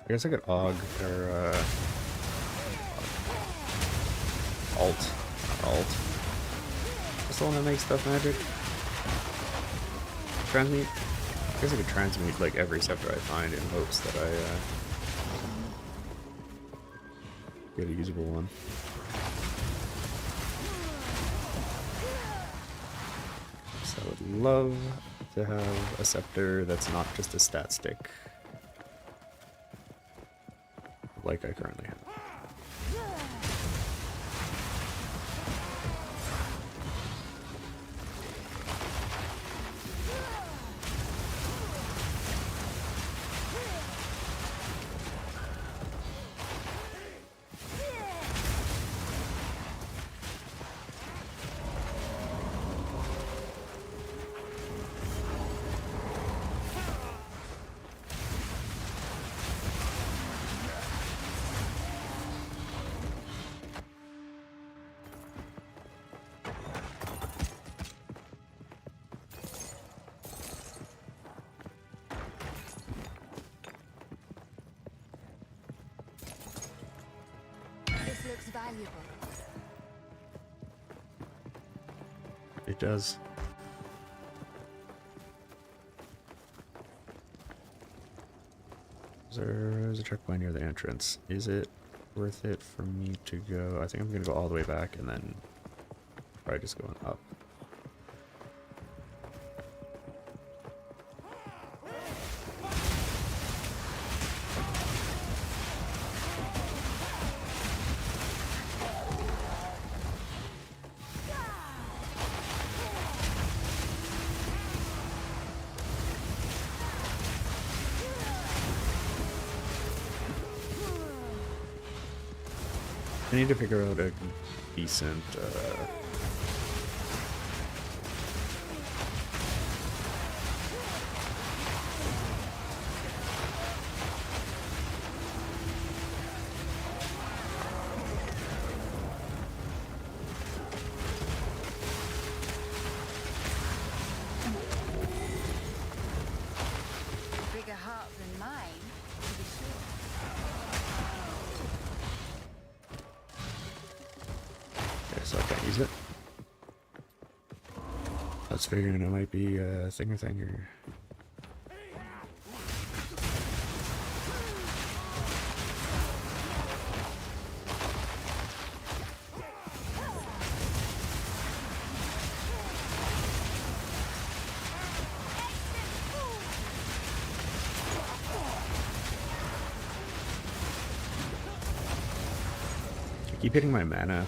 I guess I could AUG or alt. Not alt. What's the one that makes stuff magic? Transmute? I guess I could transmute like every scepter I find in hopes that I get a usable one. So I would love to have a scepter that's not just a stat stick. Like I currently have. Looks valuable. It does. There's a checkpoint near the entrance. Is it worth it for me to go? I think I'm gonna go all the way back and then probably just going up. I need to figure out a decent Bigger heart than mine, to be sure. okay, so I can't use it. I was figuring it might be a thinger. keep hitting my mana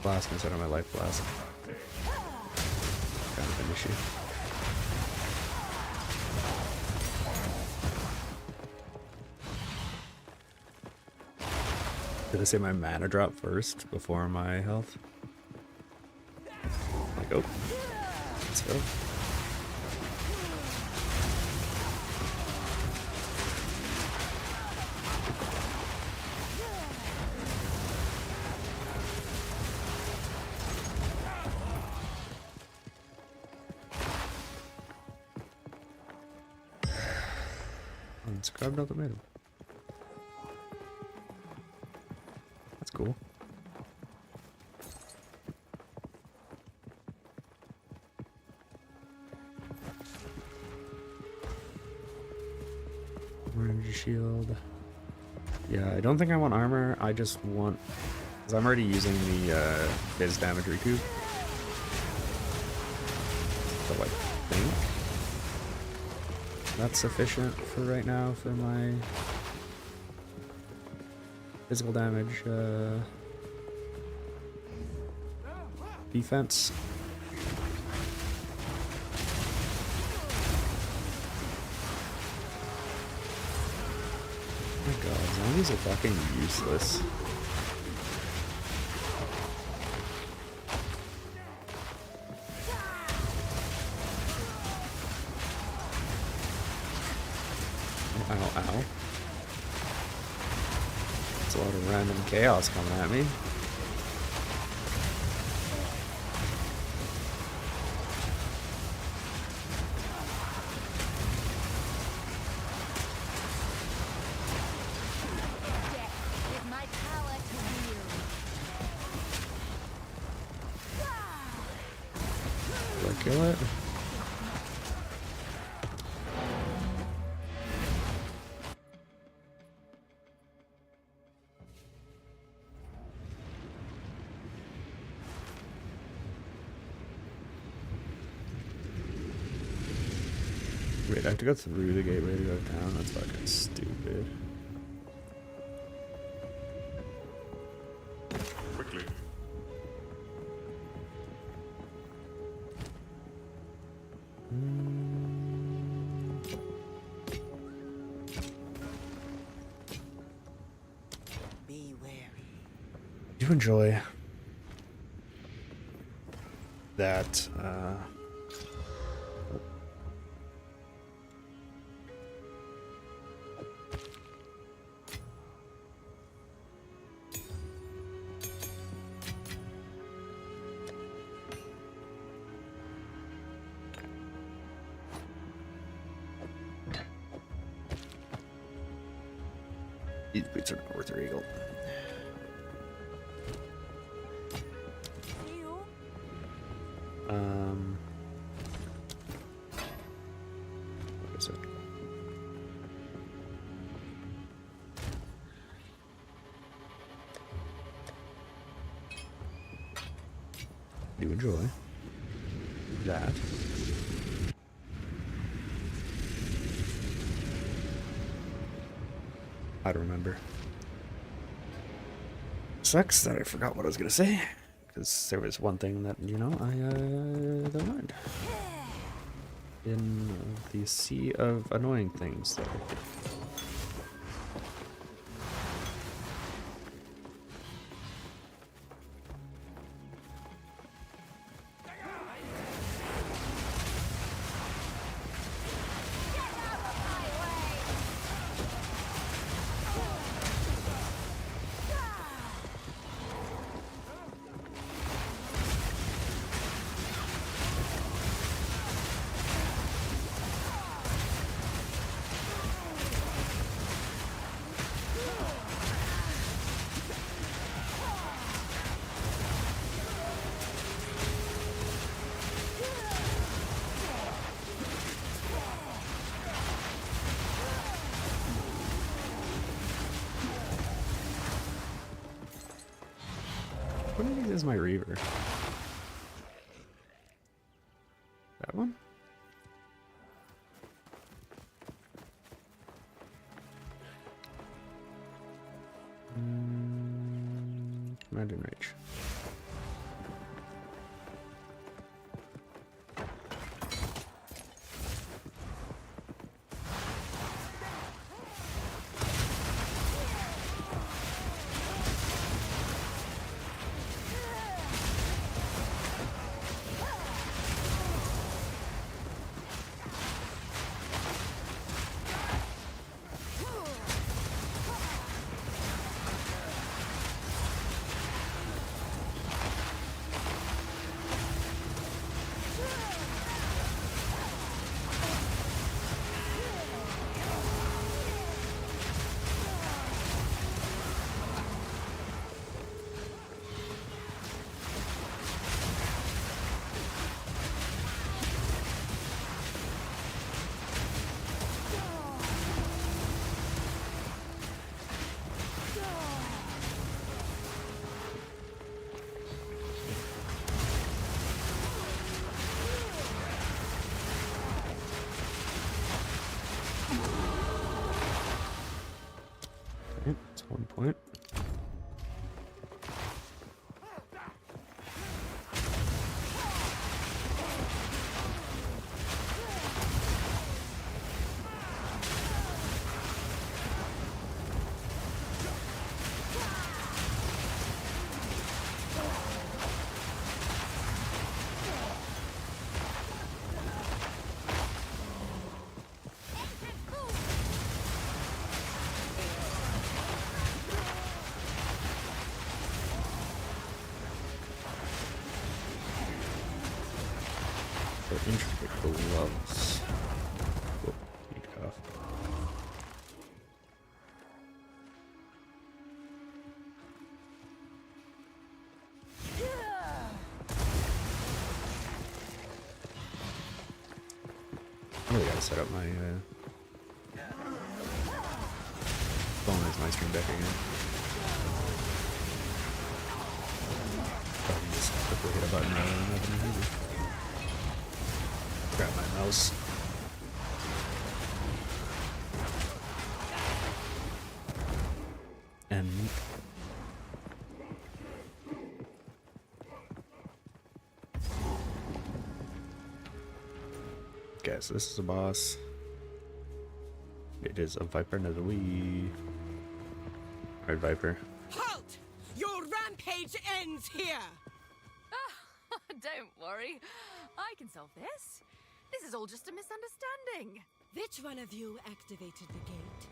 blast instead of my life blast. Kind of an issue. Did I say my mana drop first before my health? Like, oh, let's go. Let's grab another middle. That's cool. Energy shield. Yeah, I don't think I want armor. I just want, because I'm already using the biz damage recoup. So I think that's sufficient for right now for my physical damage defense. Oh my god, zombies are fucking useless. Ow, ow. It's a lot of random chaos coming at me. With my power to wield. Did I kill it? Wait, I have to go through the gateway to go to town? That's fucking stupid. Quickly. Be wary. Do enjoy that, these boots are not worth their eagle. See you. What is it? Do enjoy that. I don't remember. Sucks that I forgot what I was gonna say, because there was one thing that, you know, I don't mind. In the sea of annoying things. What of these is my Reaver? That one? Command and reach. Okay, that's 1 point. The intricate gloves. Whoop, need cough. I really gotta set up my phone as my stream deck again. Probably just quickly hit a button rather than having to use it. Grab my mouse. And okay, so this is a boss. It is a Viper Nezui. Red Viper. Halt! Your rampage ends here! Don't worry. I can solve this. This is all just a misunderstanding. Which one of you activated the gate?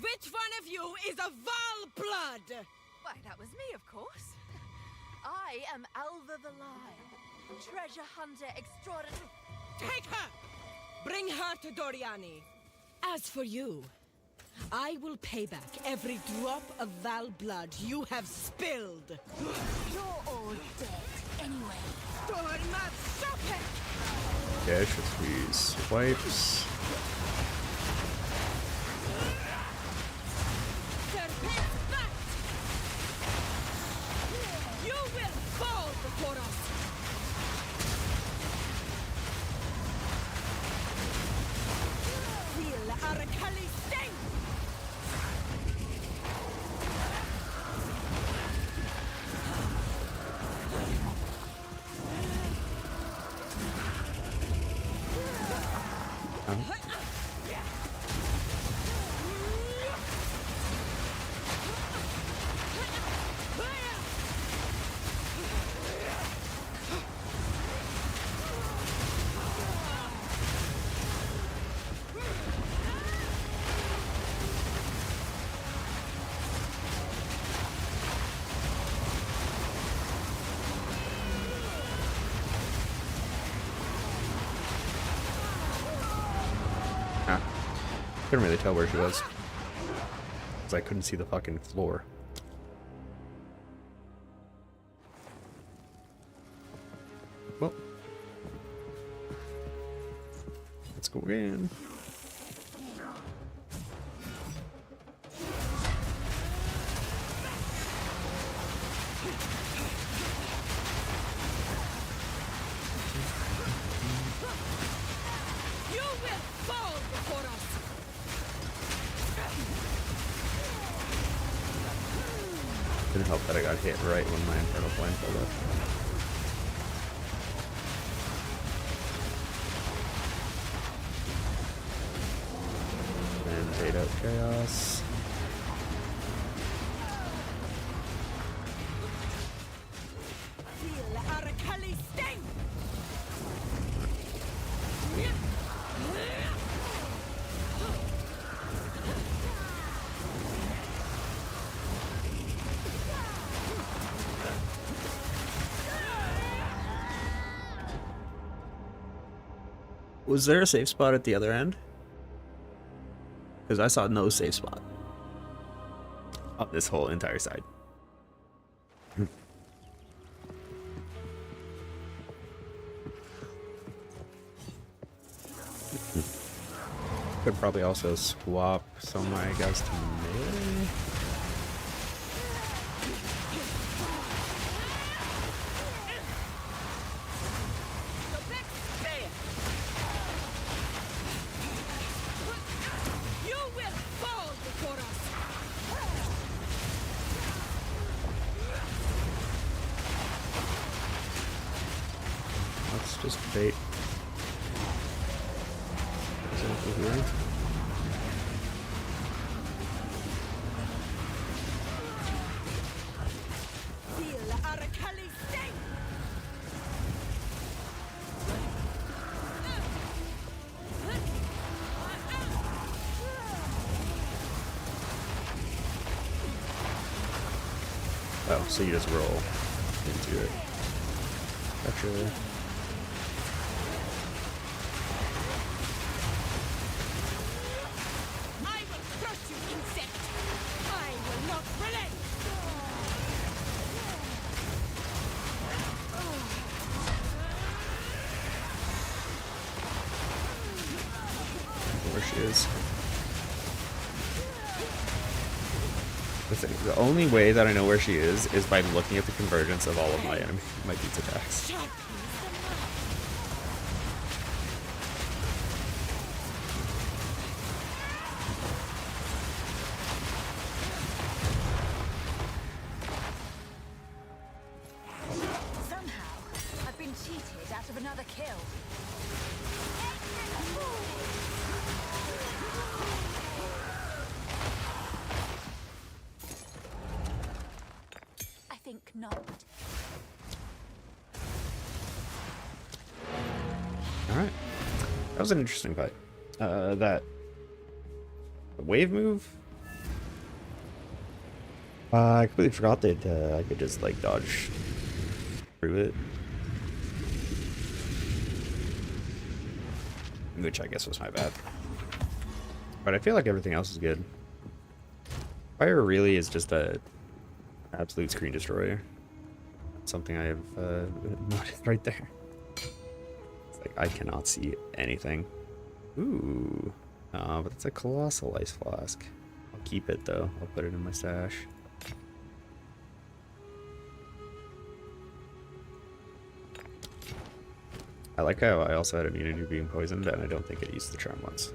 Which one of you is a Val blood? Why, that was me, of course. I am Alva the Lion, treasure hunter extraordinary. Take her! Bring her to Doriani. As for you, I will pay back every drop of Val blood you have spilled. You're all dead anyway. Dorma, stop it! Dash with these wipes. Serpent back! You will fall before us! Feel Arakali sting! Couldn't really tell where she was. Because I couldn't see the fucking floor. Well. Let's go again. You will fall before us! Didn't help that I got hit right when my Infernal Flame pulled up. And bait out Chaos. Feel Arakali sting! Was there a safe spot at the other end? Because I saw no safe spot up this whole entire side. Could probably also swap some of my guys to melee. You will fall before us! Let's just bait. Example here. Feel Arakali sting! Oh, so you just roll into it. Gotcha. I will crush you, insect! I will not relent! Where she is. The only way that I know where she is by looking at the convergence of all of my dude's attacks. Sharp is the knife. Somehow, I've been cheated out of another kill. I think not. Alright. That was an interesting fight. That wave move? I completely forgot that I could just like dodge through it. Which I guess was my bad. But I feel like everything else is good. Fire really is just a absolute screen destroyer. Something I have noted right there. It's like I cannot see anything. Ooh. But it's a colossal ice flask. I'll keep it though. I'll put it in my stash. I like how I also had immunity to being poisoned, and I don't think it used the charm once.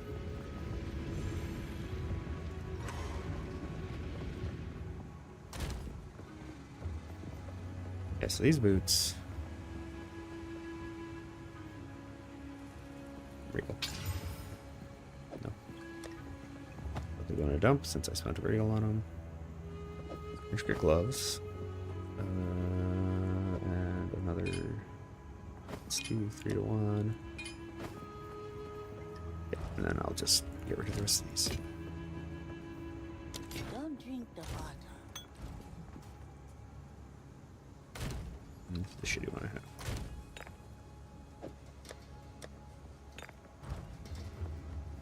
Yeah, so these boots. Regal. No. They're going to dump since I spent a regal on them. Extra gloves. And another. Let's do 3 to 1. Yeah, and then I'll just get rid of the rest of these. Don't drink the water. The shitty one I have.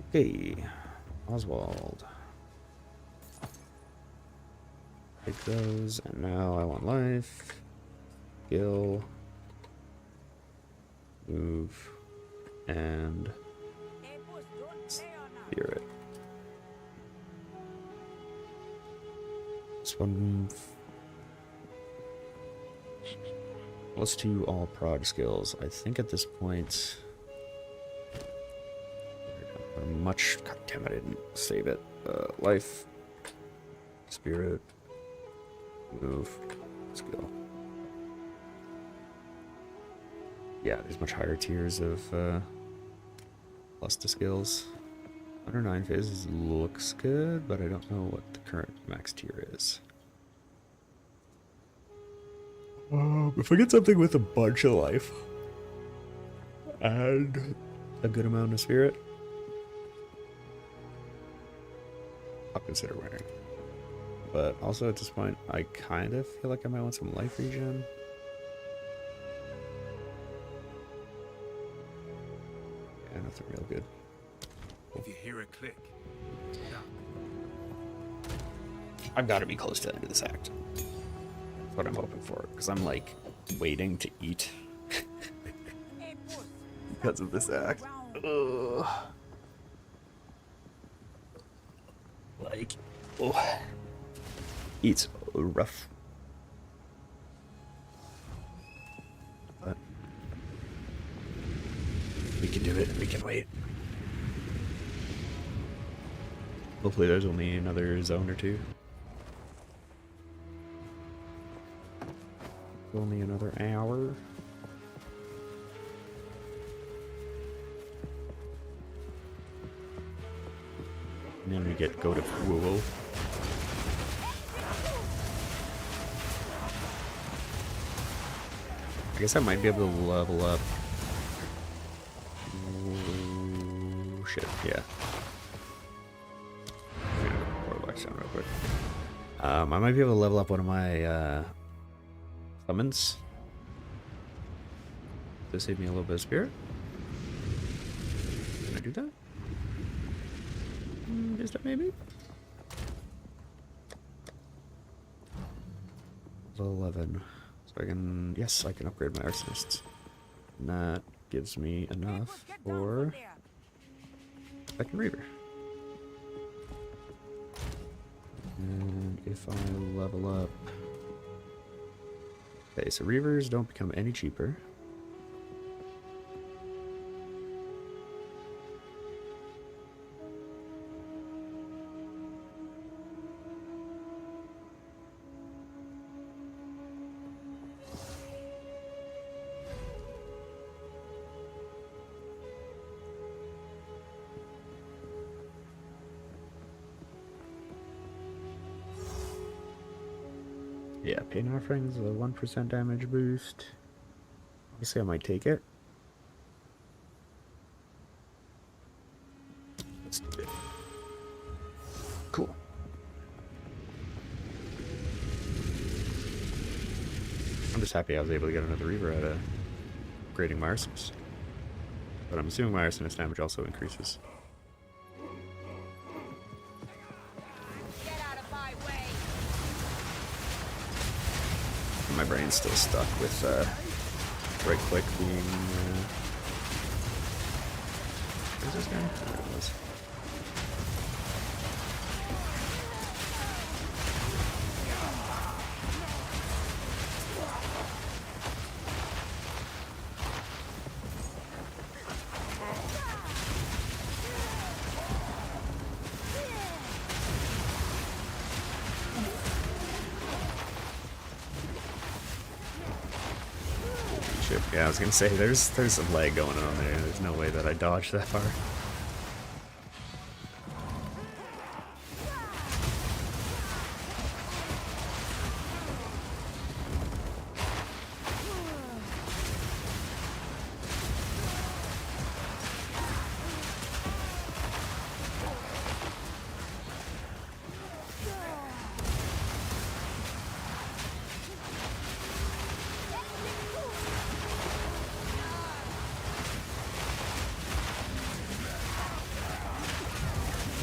Okay, Oswald. Take those, and now I want life. Gil. Move. And spirit. This one. Let's do all prod skills. I think at this point. Much. God damn it, I didn't save it. Life. Spirit. Move. Let's go. Yeah, there's much higher tiers of plus to skills. 109 phases looks good, but I don't know what the current max tier is. If I get something with a bunch of life and a good amount of spirit, I'll consider wearing. But also at this point, I kind of feel like I might want some life regen. Yeah, nothing real good. If you hear a click, I've got to be close to the end of this act. That's what I'm hoping for, because I'm like waiting to eat Hey, boss. because of this act. Ugh. Like, oh, eats rough. But we can do it. We can wait. Hopefully, there's only another zone or two. Only another hour. And then we go to PoE. I guess I might be able to level up. Oh, shit, yeah. Down real quick. I might be able to level up one of my summons. To save me a little bit of spirit. Can I do that? Is that maybe? Level 11. So I can, yes, I can upgrade my arsonists. And that gives me enough for second reaver. And if I level up... Okay, so reavers don't become any cheaper. Yeah, pain offerings, a 1% damage boost. Obviously, I might take it. Let's do it. Cool. I'm just happy I was able to get another Reaver out of upgrading my arsonist. But I'm assuming my arsonist damage also increases. My brain's still stuck with right click being where's this guy? There it was. Yeah, I was gonna say there's some lag going on there. There's no way that I dodged that far.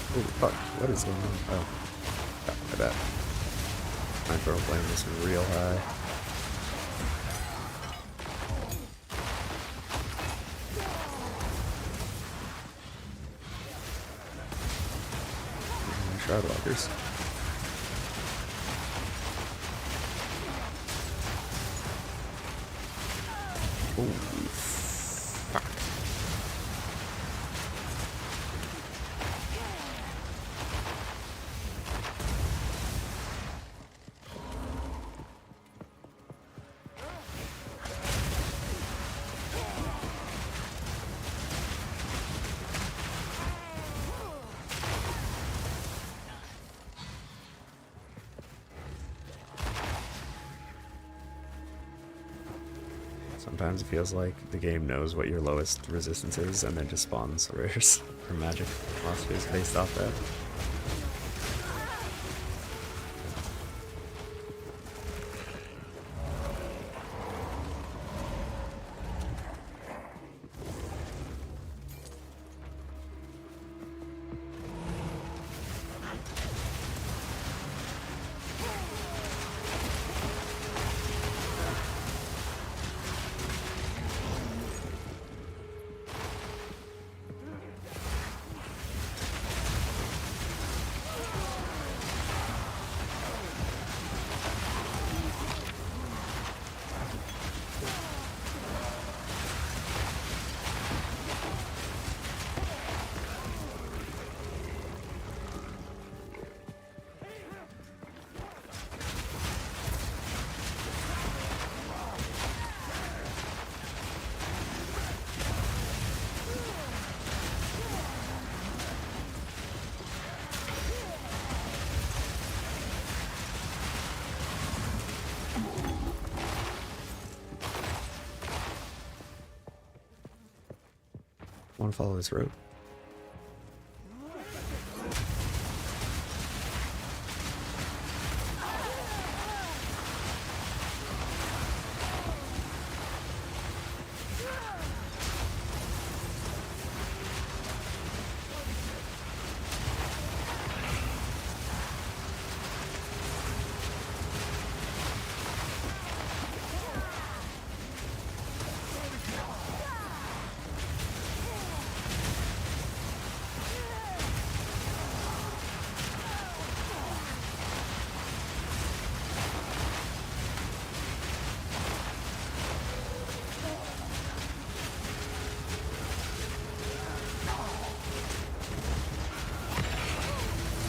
Oh fuck, what is going on? Oh, my bad. My throw flame is real high. Shroud walkers. Holy fuck. Sometimes it feels like the game knows what your lowest resistance is and then just spawns rares or magic monsters based off that. Want to follow this road?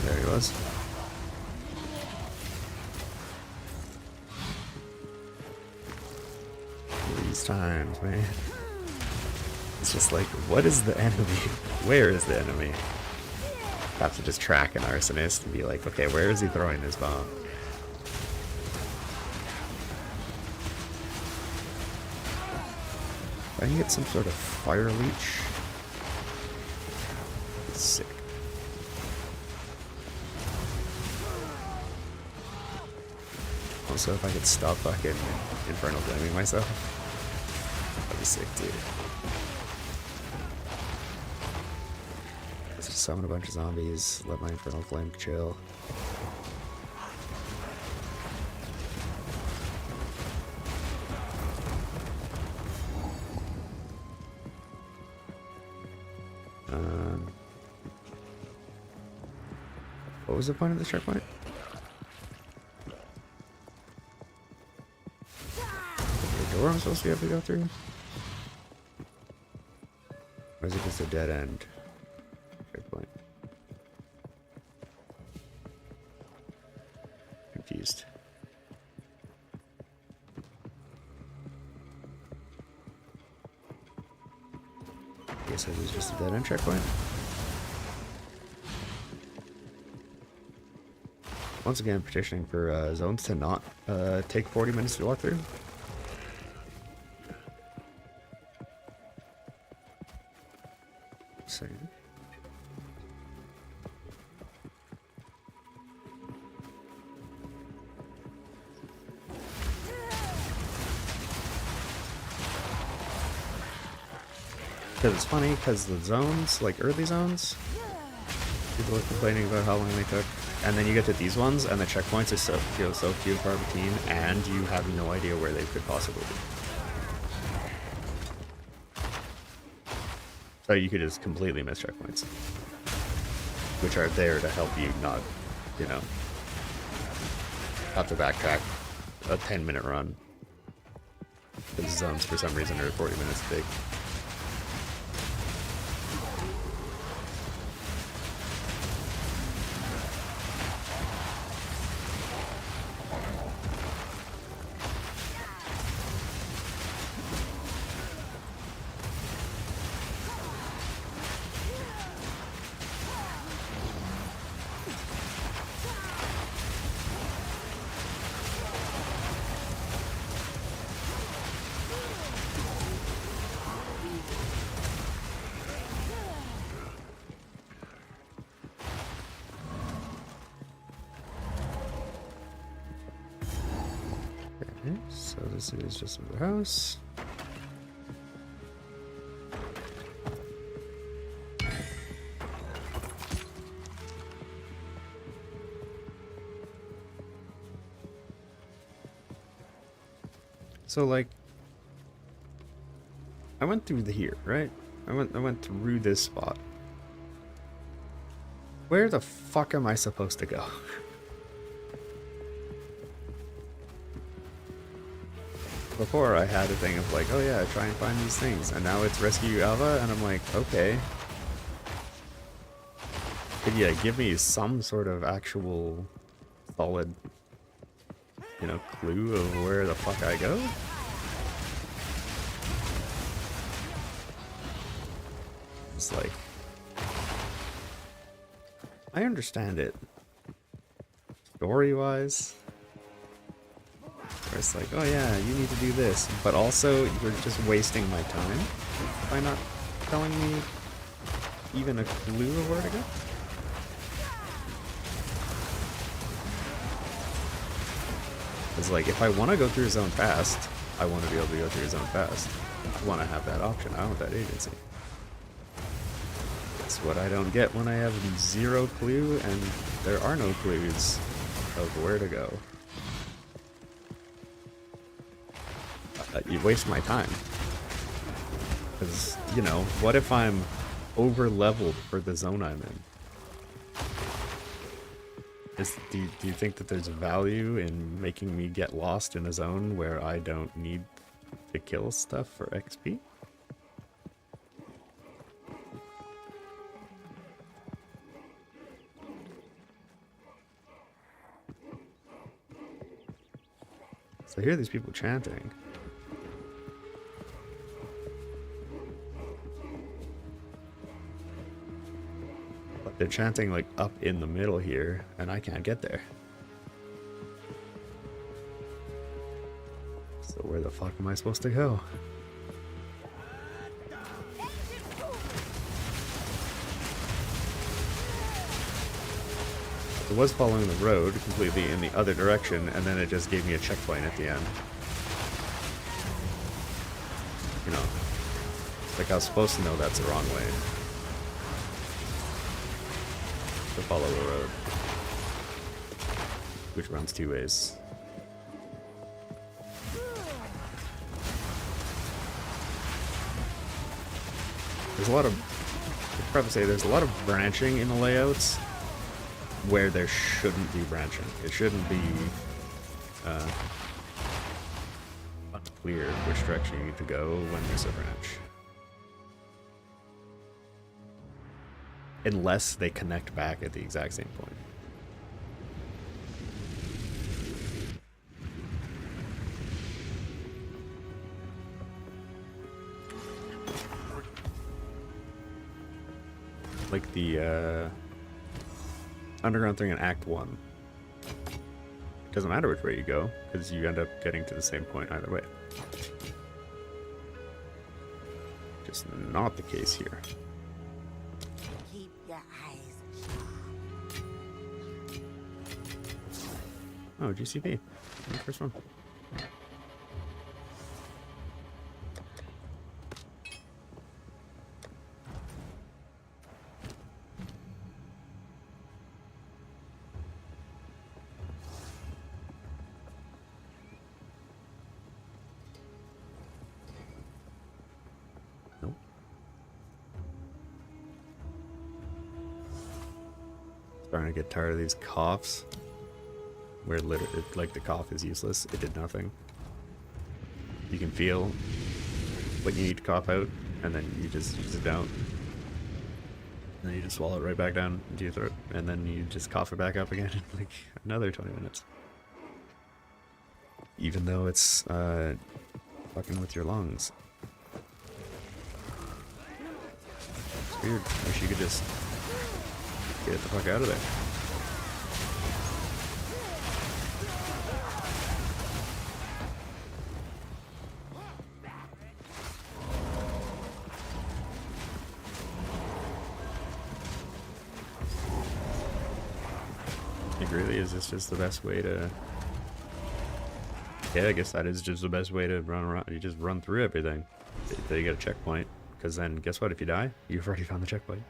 There he was. These times, man. It's just like, what is the enemy? Where is the enemy? Have to just track an arsonist and be like, okay, where is he throwing this bomb? If I can get some sort of fire leech. Sick. Also, if I could stop fucking Infernal Flaming myself, that'd be sick, dude. Let's just summon a bunch of zombies, let my Infernal Flame chill. What was the point of this checkpoint? The door I'm supposed to be able to go through? Or is it just a dead end checkpoint? Confused. Guess this is just a dead end checkpoint. Once again, petitioning for zones to not take 40 minutes to walk through. Second. Because it's funny, because the zones, like early zones, people are complaining about how long they took. And then you get to these ones, and the checkpoints feel so few and far between, and you have no idea where they could possibly be. So you could just completely miss checkpoints, which are there to help you not, you know, have to backtrack a 10-minute run. The zones, for some reason, are 40 minutes big. Okay, so this is just another house. So like, I went through here, right? I went through this spot. Where the fuck am I supposed to go? Before I had a thing of like, oh yeah, try and find these things, and now it's rescue Alva, and I'm like, okay. Could you give me some sort of actual solid, you know, clue of where the fuck I go? It's like, I understand it story-wise. Where it's like, oh yeah, you need to do this, but also you're just wasting my time by not telling me even a clue of where to go. It's like, if I want to go through a zone fast, I want to be able to go through a zone fast. I want to have that option. I want that agency. That's what I don't get when I have zero clue and there are no clues of where to go. You waste my time. Because, you know, what if I'm over-leveled for the zone I'm in? Do you think that there's value in making me get lost in a zone where I don't need to kill stuff for XP? So I hear these people chanting. They're chanting like up in the middle here, and I can't get there. So where the fuck am I supposed to go? I was following the road completely in the other direction, and then it just gave me a checkpoint at the end. You know, like I was supposed to know that's the wrong way. To follow the road, which runs two ways. There's a lot of, I should probably say, there's a lot of branching in the layouts where there shouldn't be branching. It shouldn't be unclear which direction you need to go when there's a branch. Unless they connect back at the exact same point. Like the underground thing in Act 1. It doesn't matter which way you go, because you end up getting to the same point either way. Just not the case here. Oh, GCP. The first one. Nope. Starting to get tired of these coughs. Where literally, like, the cough is useless. It did nothing. You can feel what you need to cough out, and then you just use it down. And then you just swallow it right back down into your throat, and then you just cough it back up again in like another 20 minutes. Even though it's fucking with your lungs. It's weird. Wish you could just get the fuck out of there. Like, really, is this just the best way to Yeah, I guess that is just the best way to run around. You just run through everything until you get a checkpoint. Because then, guess what? If you die, you've already found the checkpoint.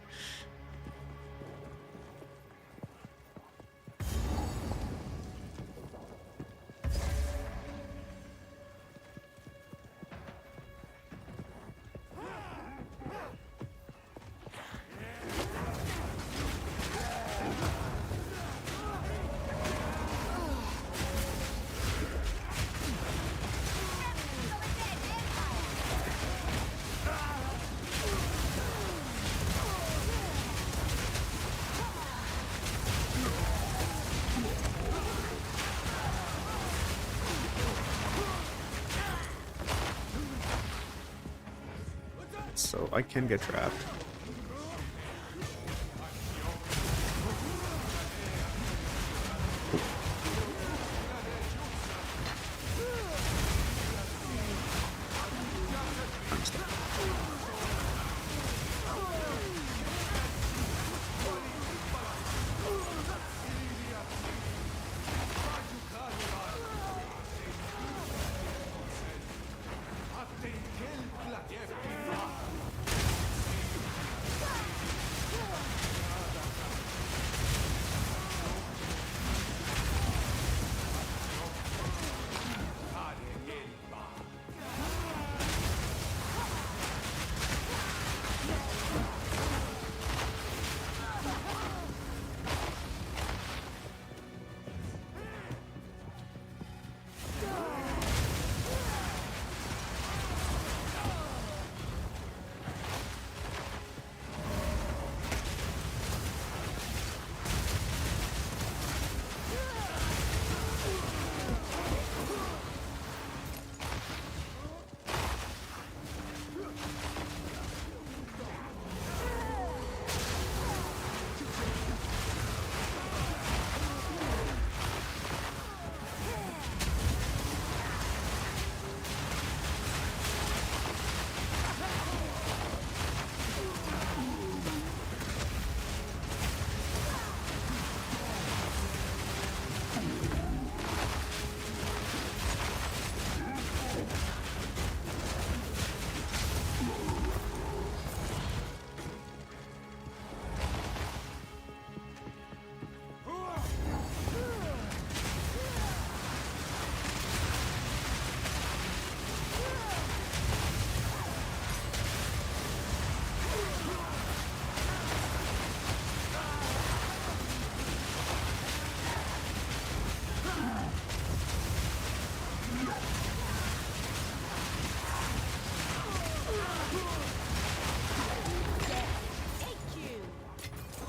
So I can get trapped. I'm stuck.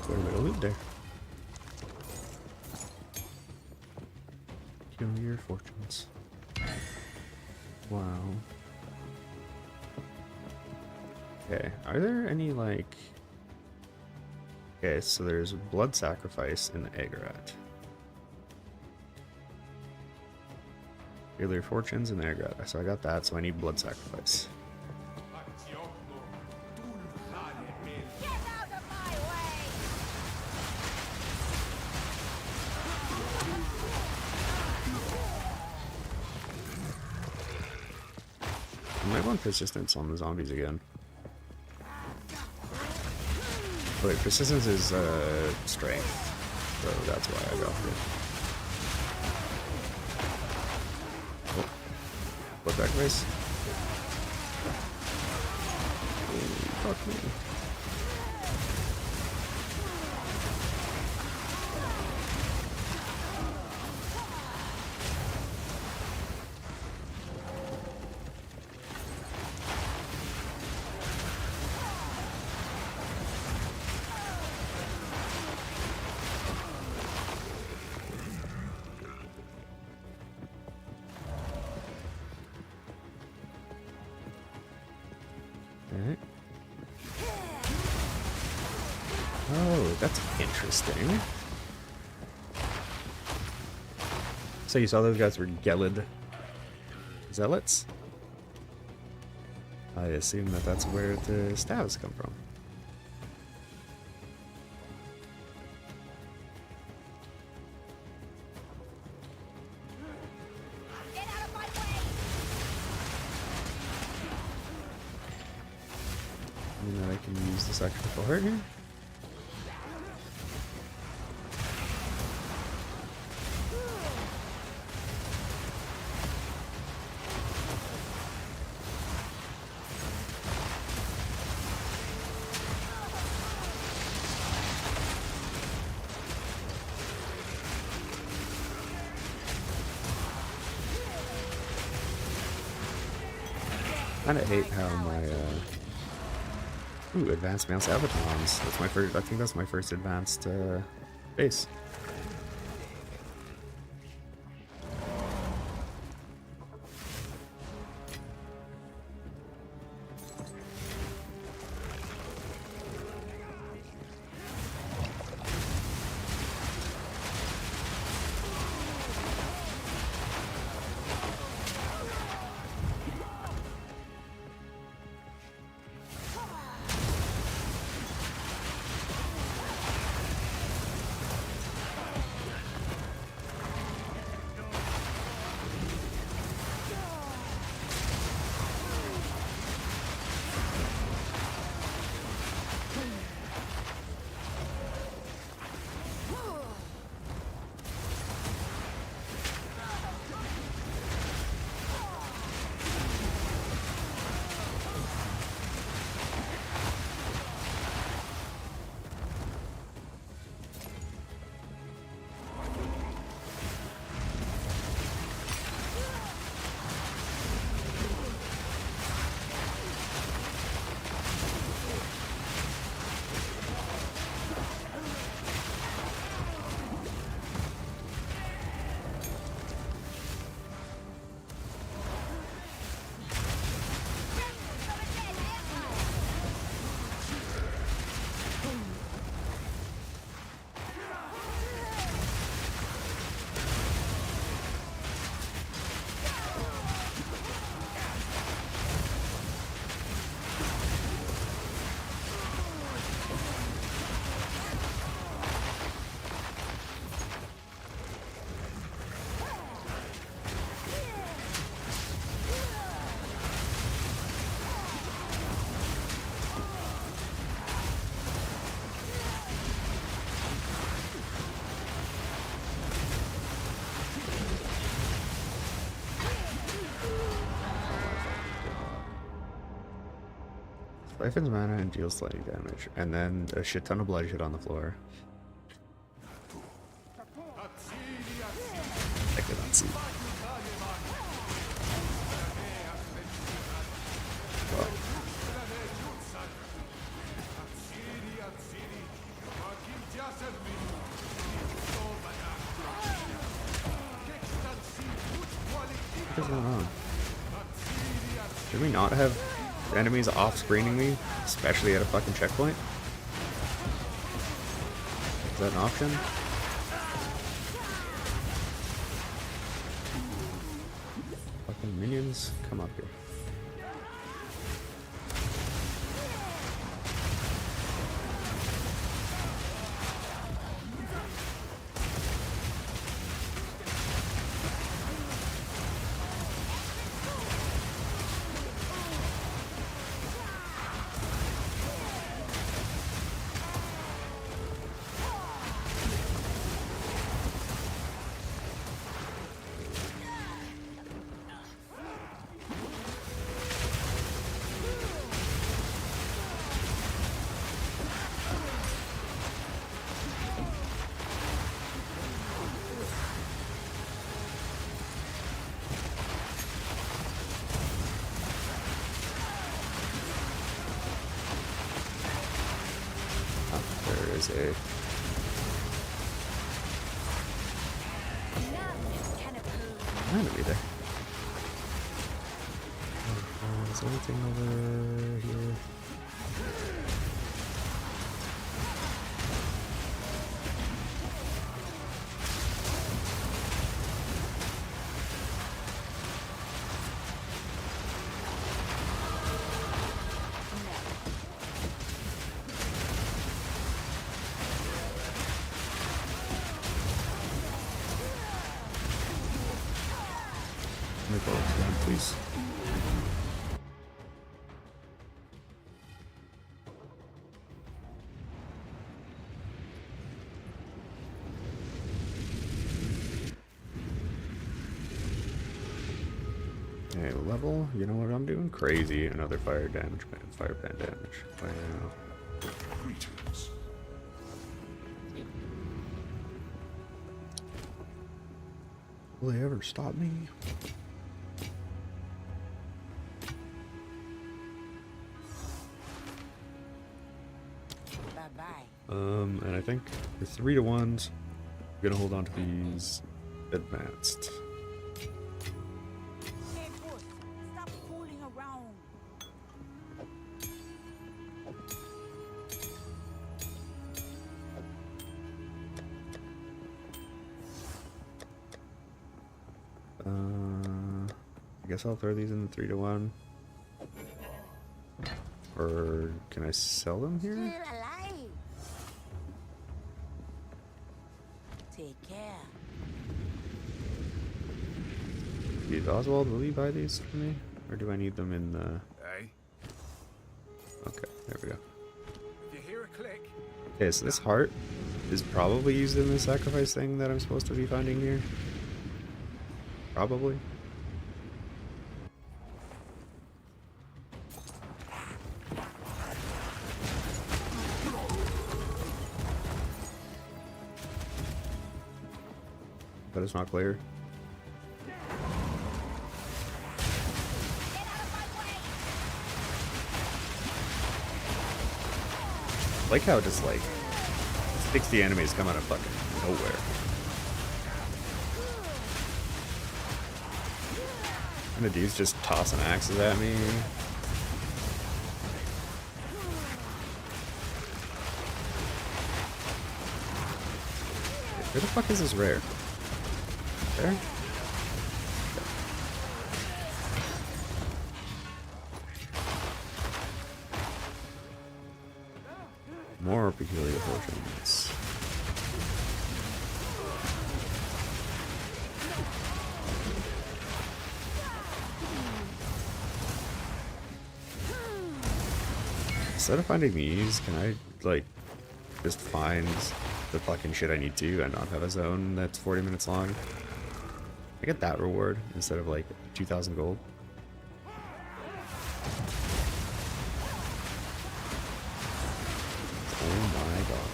Quite a bit of loot there. Kill your fortunes. Wow. Okay, are there any, like... Okay, so there's blood sacrifice in the Eggarat. Heal your fortunes in the Eggarat. So I got that, so I need blood sacrifice. I might want persistence on the zombies again. Wait, persistence is strength, so that's why I go for it. Oh, blood sacrifice. Oh, fuck me. Okay. Oh, that's interesting. So you saw those guys were Gelid zealots? I assume that that's where the staves come from. Get out of my can use this extra support here. Kinda hate how my ooh, advanced mouse avatons. That's my first. I think that's my first advanced base. Siphons mana and deals slightly damage, and then a shit ton of bloodshed on the floor. I cannot see. Well. What is going on? Did we not have enemies off-screening me, especially at a fucking checkpoint? Is that an option? Fucking minions, come up here. Is a enemy there. Is there anything over here? Let me go down, please. Okay, level. You know what I'm doing? Crazy. Another fire damage. Fire band damage. Wow. Greetings. Will they ever stop me? Bye-bye. And I think the 3-to-1s. I'm gonna hold on to these advanced. Hey, boss, stop fooling around. I guess I'll throw these in the 3-to-1. Or can I sell them here? Still alive. Take care. Dude, Oswald, will you buy these for me? Or do I need them in the... Hey, Okay, there we go. if you hear a click, Okay, so this heart is probably used in the sacrifice thing that I'm supposed to be finding here. Probably. But it's not clear. I like how it just like 60 enemies come out of fucking nowhere. And the dude's just tossing axes at me. Where the fuck is this rare? There? More peculiar potions. Instead of finding these, can I, like, just find the fucking shit I need to and not have a zone that's 40 minutes long? I get that reward instead of, like, 2,000 gold. Oh my god.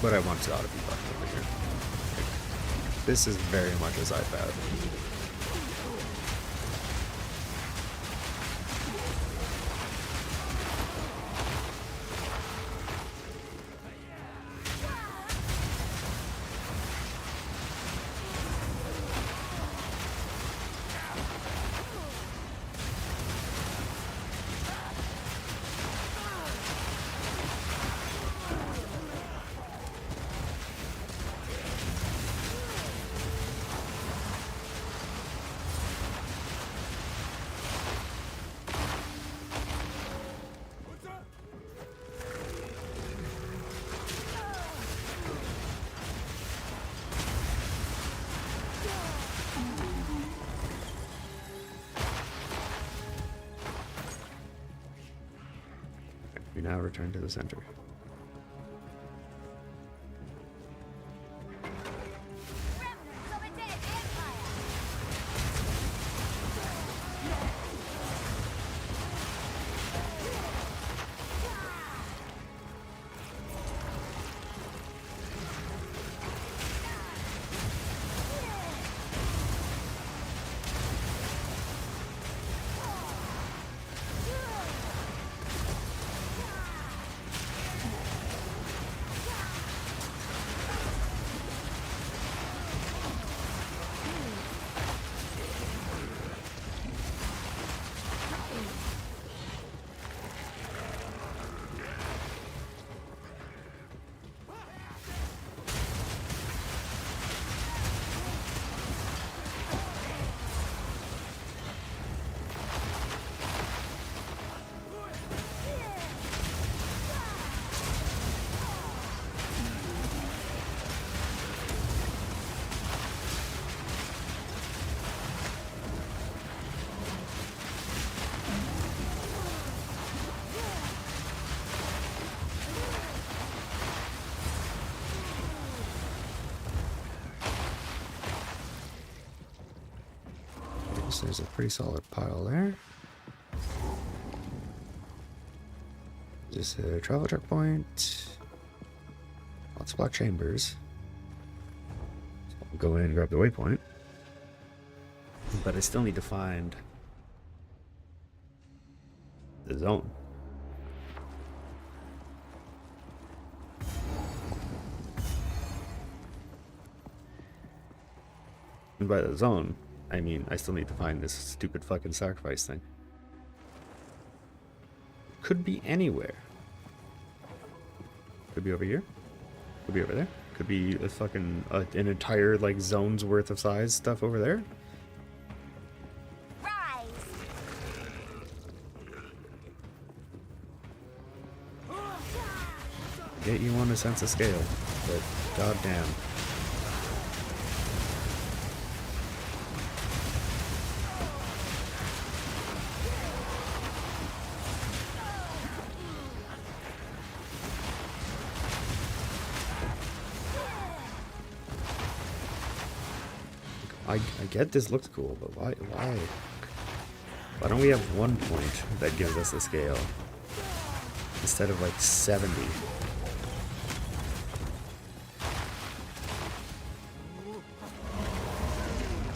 But I want to ought to be fucked over here. This is very much as I thought. We now return to the center. So there's a pretty solid pile there. Just a travel checkpoint. Lots of black chambers. So I'll go in and grab the waypoint. But I still need to find the zone. And by the zone, I mean I still need to find this stupid fucking sacrifice thing. Could be anywhere. Could be over here. Could be over there. Could be a fucking an entire like zone's worth of size stuff over there. Get you on a sense of scale, but goddamn. I get this looks cool, but why don't we have 1 point that gives us a scale instead of like 70?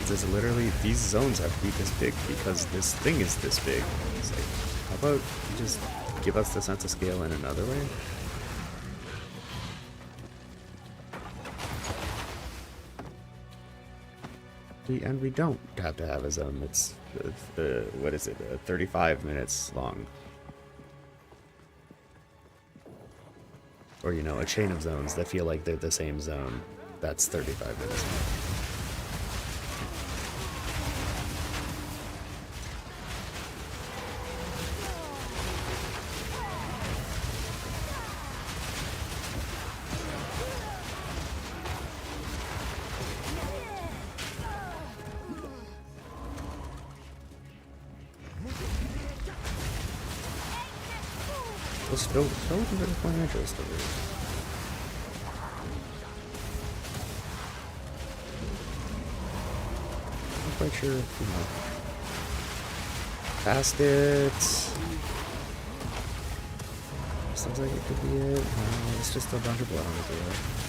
It's literally, these zones have to be this big because this thing is this big. It's like, how about you just give us the sense of scale in another way? And we don't have to have a zone that's, what is it, 35 minutes long. Or, you know, a chain of zones that feel like they're the same zone that's 35 minutes long. Still looking for the point of interest over here. I'm not quite sure, you know. Past it. Sounds like it could be it. No, it's just a bunch of blood on the floor.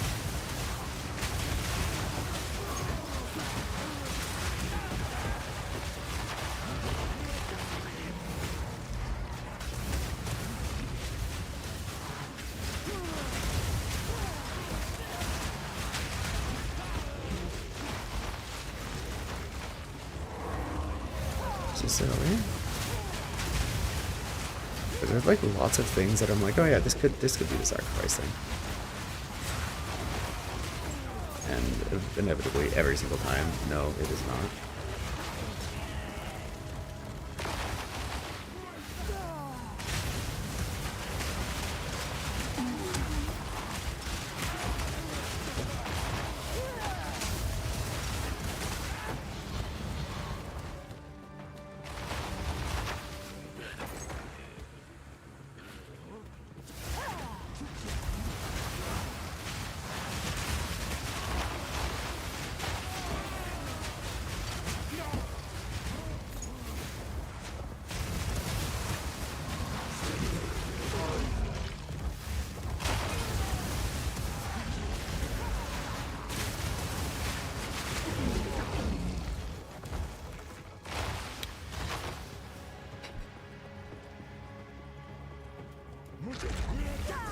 Necessarily. But there's like lots of things that I'm like, oh yeah, this could be the sacrifice thing. And inevitably, every single time, no, it is not.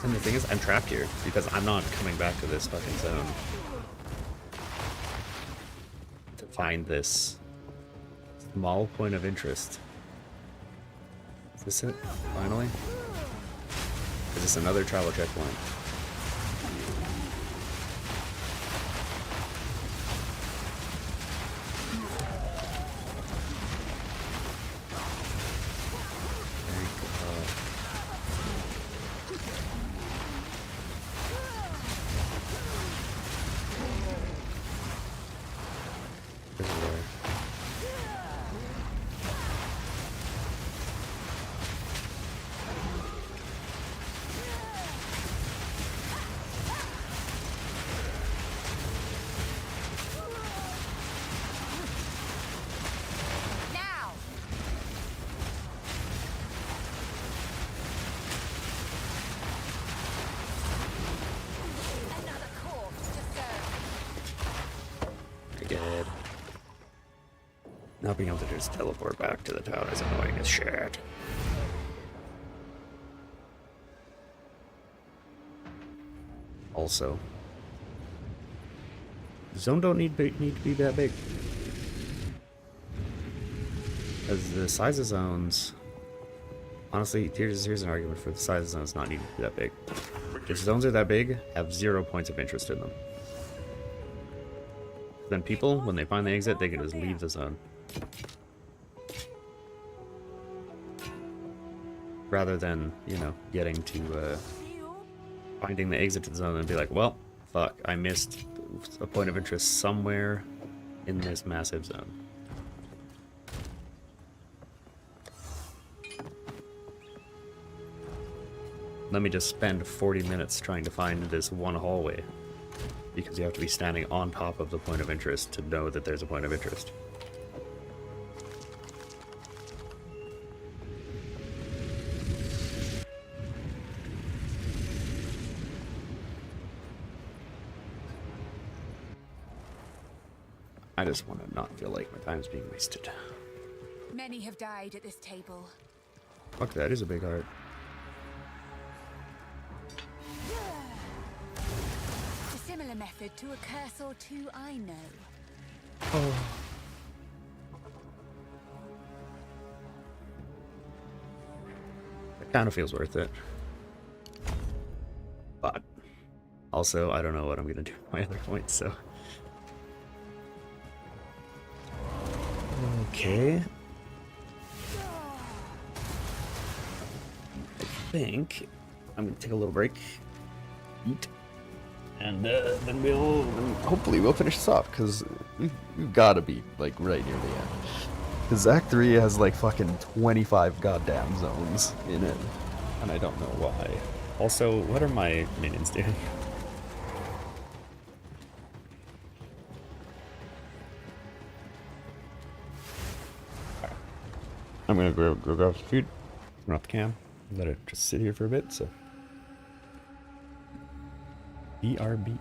And the thing is, I'm trapped here because I'm not coming back to this fucking zone to find this small point of interest. Is this it? Finally? Is this another travel checkpoint? Not being able to just teleport back to the tower is annoying as shit. Also, zone don't need to be that big. As the size of zones, honestly, here's an argument for the size of zones not needing to be that big. If zones are that big, have 0 points of interest in them. Then people, when they find the exit, they can just leave the zone. Rather than, you know, getting to, finding the exit to the zone and be like, well, fuck, I missed a point of interest somewhere in this massive zone. Let me just spend 40 minutes trying to find this one hallway, because you have to be standing on top of the point of interest to know that there's a point of interest. I just want to not feel like my time's being wasted. Many have died at this table. Fuck, that is a big heart. A similar method to a curse or two I know. Oh. It kind of feels worth it. But also, I don't know what I'm going to do with my other points, so... Okay. I think I'm gonna take a little break, eat, and then hopefully we'll finish this off, because we've got to be like right near the end. Because Act 3 has like fucking 25 goddamn zones in it, and I don't know why. Also, what are my minions doing? I'm gonna go grab some food, turn off the cam, let it just sit here for a bit, so. BRB.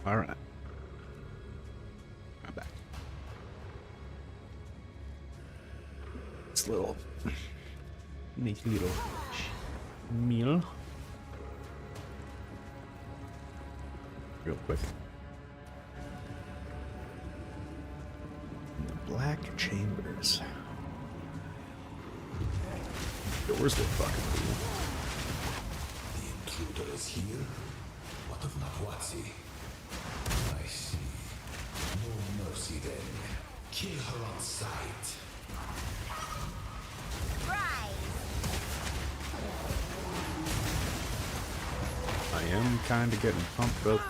Alright. I'm back. This little nice little meal. Real quick. The Black Chambers. Doors look fucking cool. The intruder is here? What of Nahuatzi? I see. No mercy then. Kill her on sight. I am kind of getting pumped up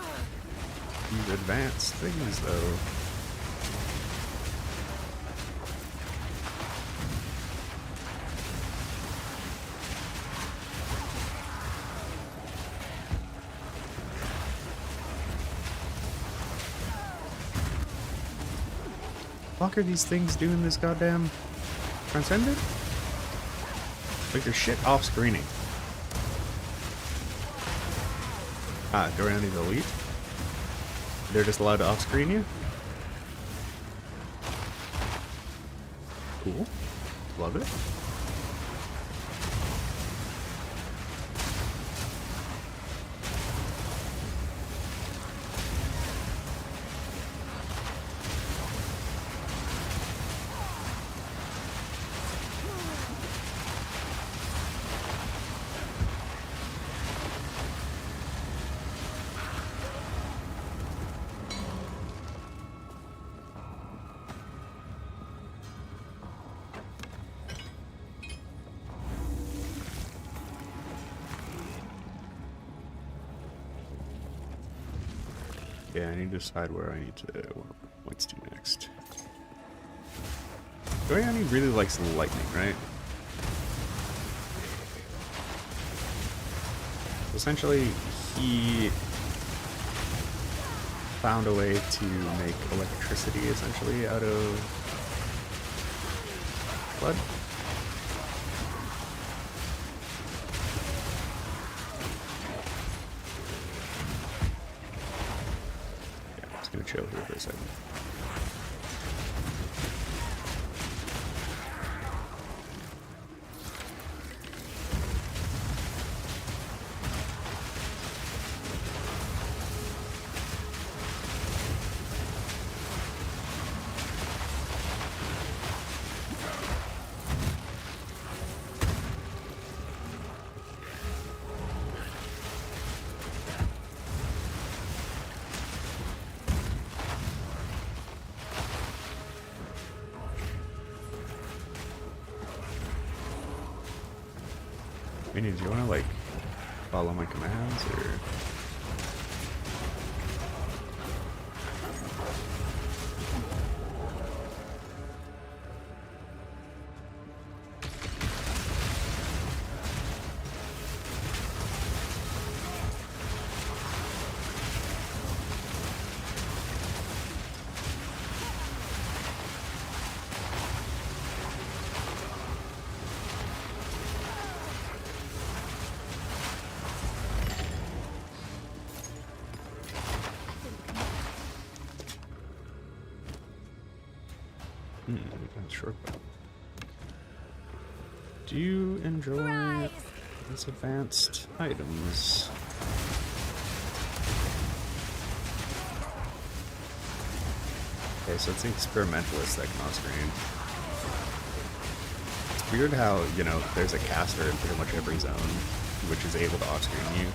these advanced things, though. Fuck are these things doing this goddamn transcendent? Like there's shit off screening. Ah, Doriani's elite? They're just allowed to off screen you? Cool. Love it. Yeah, I need to decide where I need to points to next. Doriani really likes lightning, right? Essentially, he found a way to make electricity essentially out of blood. Gonna chill here for a second. Minion, do you want to like follow my commands or? Sure. Do you enjoy these advanced items? Okay, so it's the experimentalist that can off-screen. It's weird how, you know, there's a caster in pretty much every zone, which is able to off-screen you.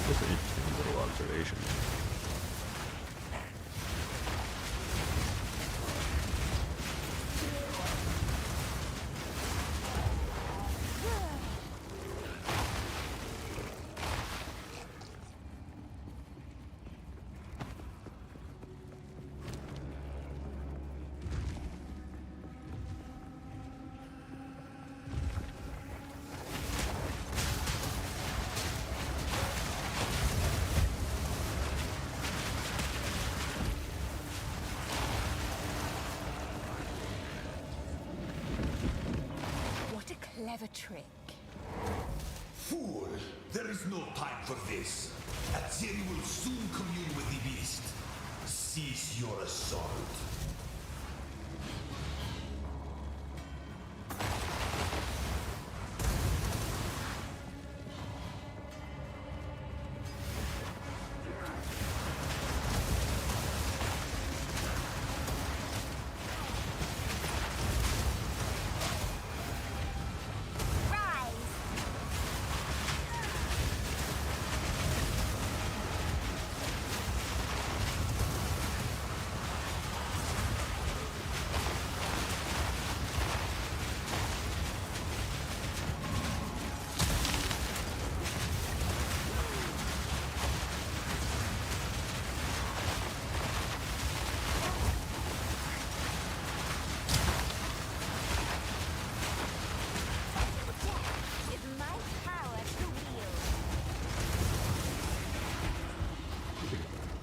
Just an interesting little observation. Clever trick. Fool! There is no time for this. Atziri will soon commune with the beast. Cease your assault.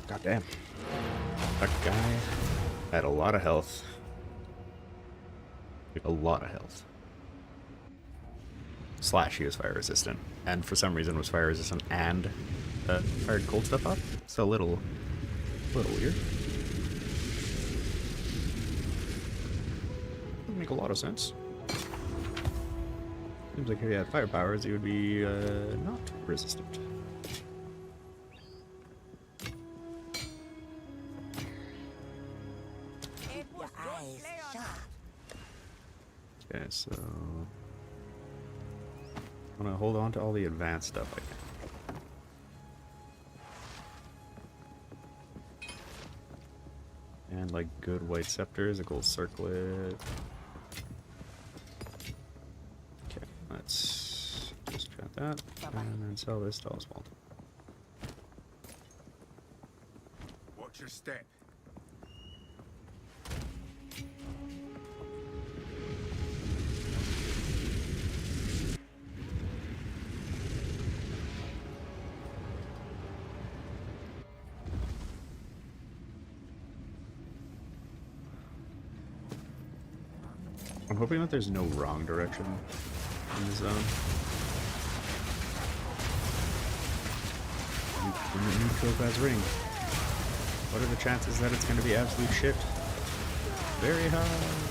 God damn. That guy had a lot of health. A lot of health. Slash, he was fire resistant. And for some reason was fire resistant and fired cold stuff up. It's a little weird. Doesn't make a lot of sense. Seems like if he had fire powers, he would be not resistant. Okay, so I'm gonna hold on to all the advanced stuff I can. And like good white scepters, a gold circlet. Okay, let's just try that and then sell this to Oswald. Watch your step. I'm hoping that there's no wrong direction in the zone. New Topaz ring. What are the chances that it's going to be absolute shit? Very high.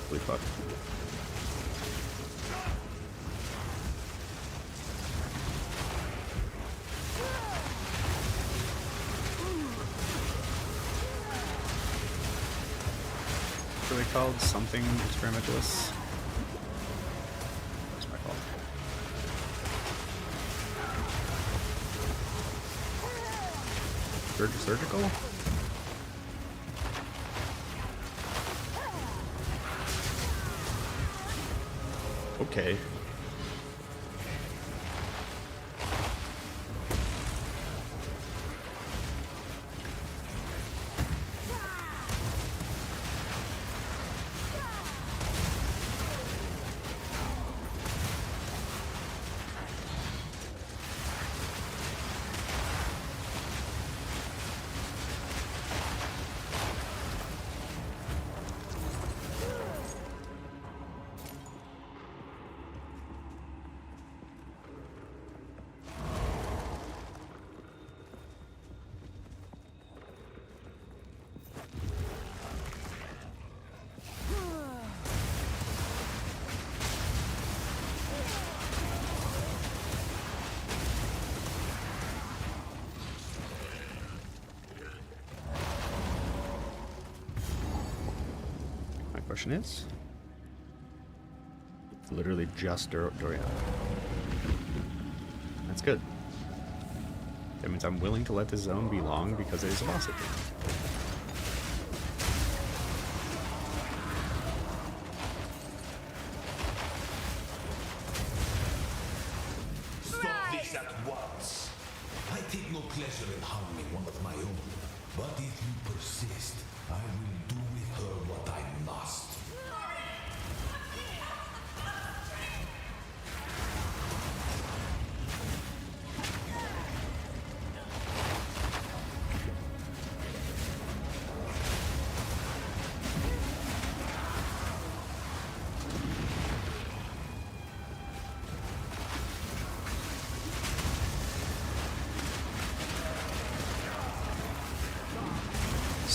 Holy fuck. What are they called? Something experimentalists? That's my fault. Surgical? Okay. Question is, it's literally just Dorian. That's good. That means I'm willing to let this zone be long because there's a boss at the end. Stop this at once. I take no pleasure in harming one of my own, but if you persist, I will do with her what I must.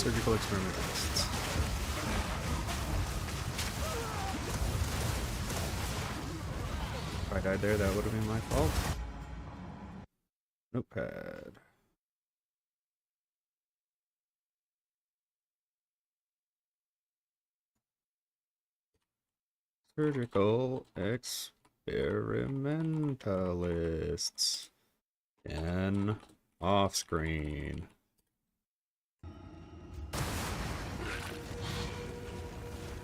surgical experimentalists. If I died there, that would have been my fault. Notepad. Surgical experimentalists. And off screen.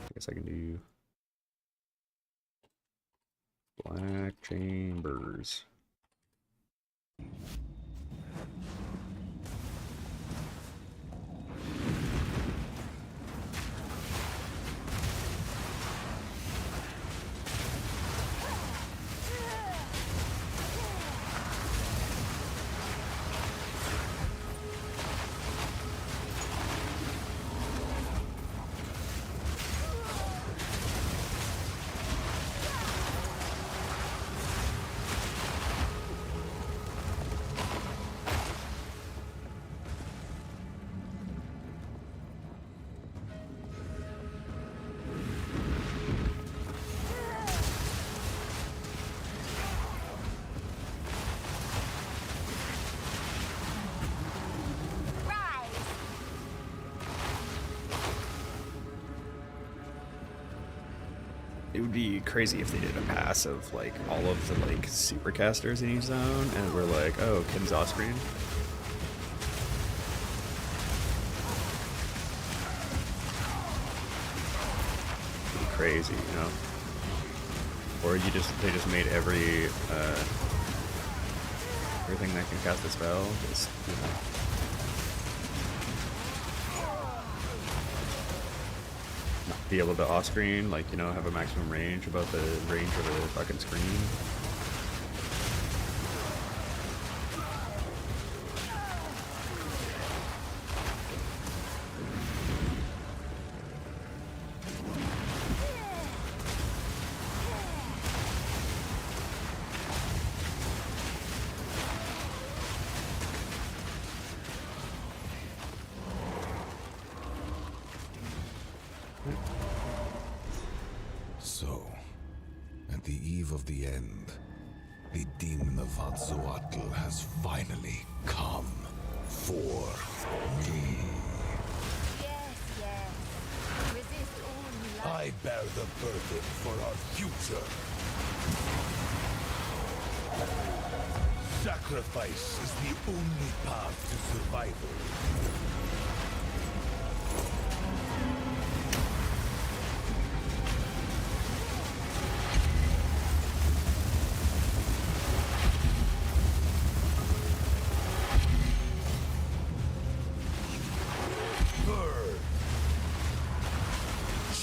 I guess I can do black chambers. It would be crazy if they did a pass of like all of the like supercasters in each zone, and we're like, oh, Kim's off screen. It'd be crazy, you know. Or they just made everything that can cast a spell just, you know. Be able to off screen, like, you know, have a maximum range above the range of the fucking screen. So, at the eve of the end, the demon of Azzoatl has finally come for me. Yes, yes. Resist all you like. I bear the burden for our future. Sacrifice is the only path to survival.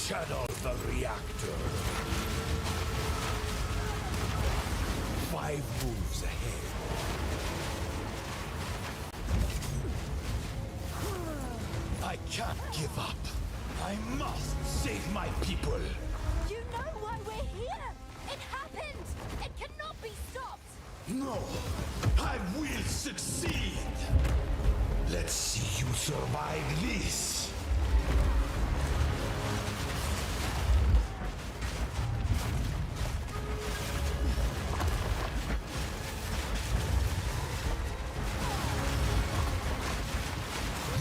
Shadow the reactor. 5 moves ahead. I can't give up. I must save my people. You know why we're here! It happened! It cannot be stopped! No, I will succeed. Let's see you survive this.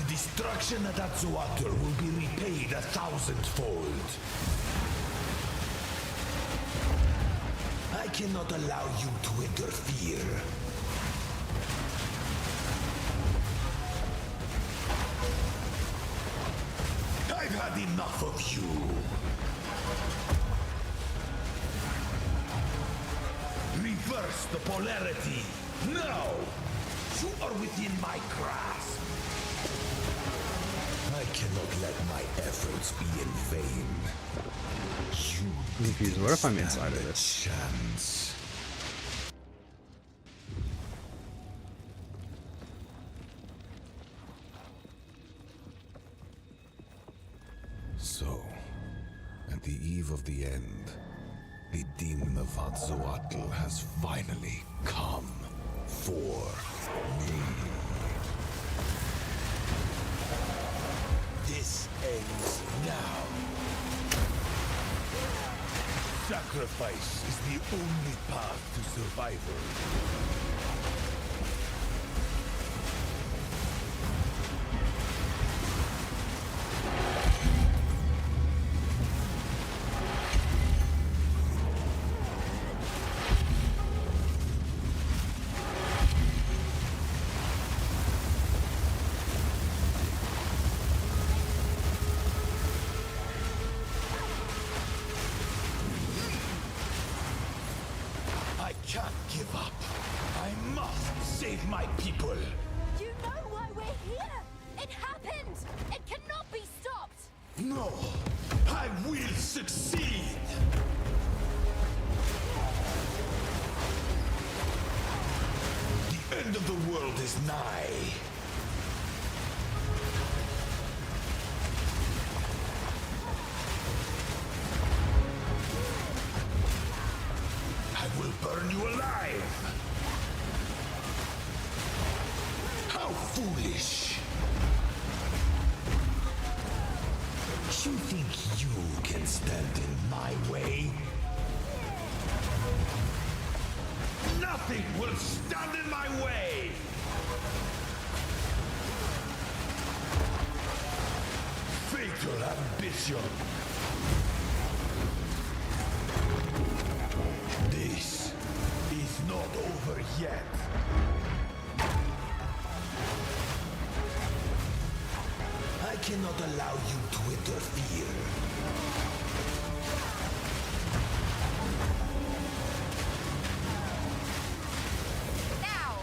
Destruction at Azzoatl will be repaid 1,000-fold. I cannot allow you to interfere. I've had enough of you. Reverse the polarity. Now! You are within my grasp. I cannot let my efforts be in vain. You Confused. What if I'm didn't inside of stand a this? chance. So, at the eve of the end, the demon of Azzoatl has finally come for me. This ends now. Sacrifice is the only path to survival. I can't give up. I must save my people. You know why we're here! It happened! It cannot be stopped! No, I will succeed. The end of the world is nigh. I will burn you alive. How foolish. You think you can stand in my way? Nothing will stand in my way! Fatal ambition. This is not over yet. I cannot allow you to interfere. Now!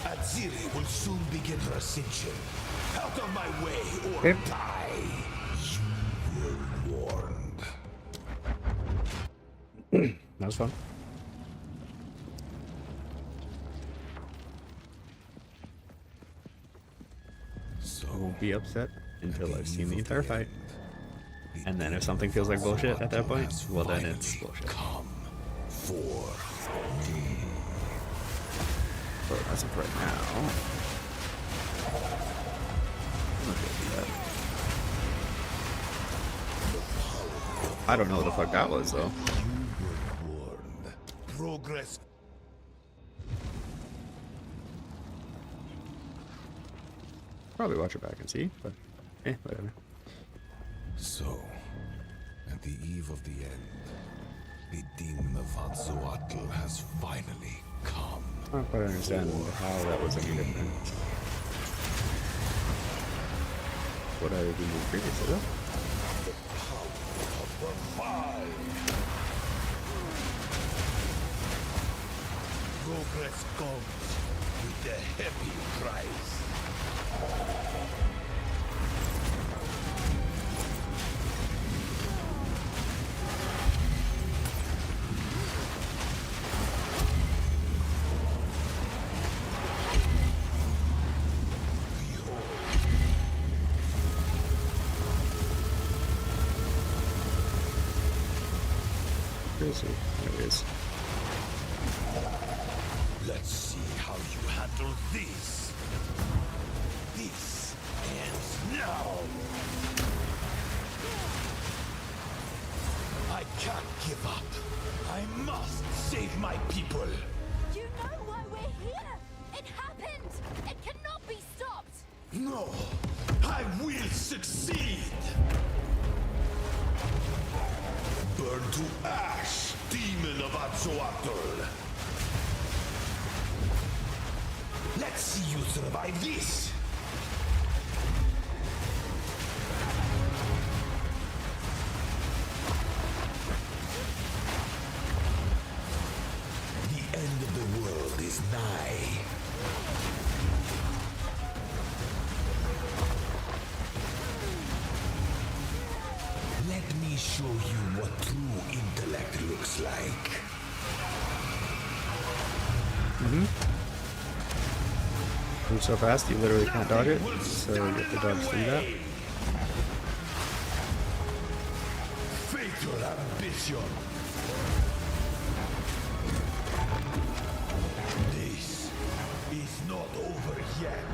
Aziri will soon begin her ascension. Out of my way or Okay. die. You were warned. That was fun. So, I won't be upset until I've seen the eve entire of the fight. end, And then if something feels like bullshit at that point, well then it's bullshit. come for So as of right now, I'm not gonna do that. I don't know what the fuck that was though. you were warned. Progress. Probably watch it back and see, but whatever. So, at the eve of the end, the demon of Anzoatl has finally come. I don't quite understand how that was any different. What I did previously though. Progress comes with a heavy price. Crazy. There it is. Let's see how you handle this. This ends now. I can't give up. I must save my people. You know why we're here! It happened! It cannot be stopped! No, I will succeed. Burn to ash, demon of Anzoatl. Let's see you survive this. The end of the world is nigh. Let me show you what true intellect looks like. Move so fast you literally can't dodge it, so you have to dodge through that. Fatal ambition. This is not over yet.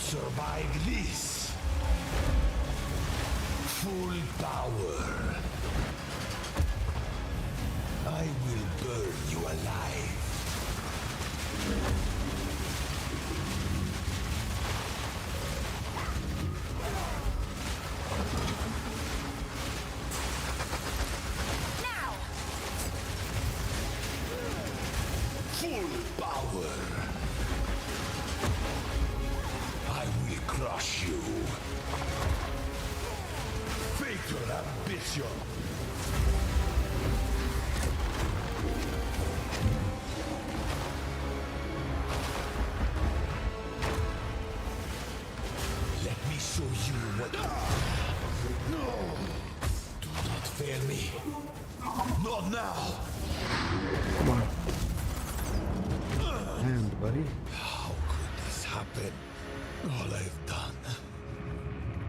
survive this? Full power. I will burn you alive. Now! Full power. I will crush you. Fatal ambition. Let me show you what. No! Do not fail me. Not now. And buddy. How could this happen? All I've done.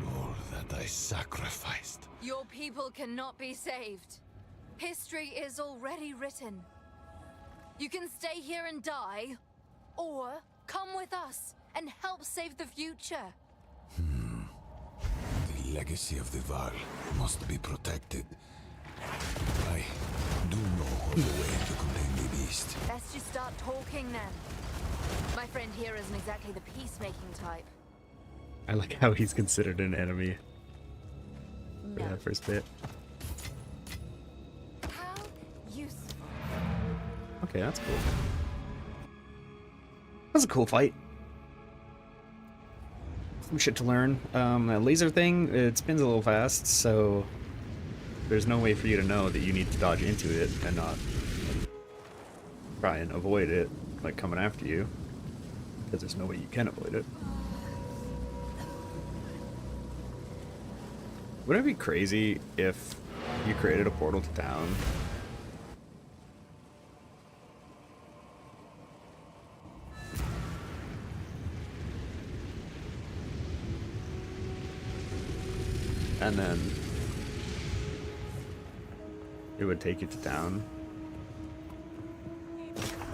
All that I sacrificed. Your people cannot be saved. History is already written. You can stay here and die, or come with us and help save the future. The legacy of the Val must be protected. I do know of a way to contain the beast. Let's just start talking then. My friend here isn't exactly the peacemaking type. I like how he's considered an enemy for No. that first bit. How useful. Okay, that's cool. That's a cool fight. Some shit to learn. That laser thing, it spins a little fast, so there's no way for you to know that you need to dodge into it and not try and avoid it, like coming after you, because there's no way you can avoid it. Wouldn't it be crazy if you created a portal to town? And then it would take you to town.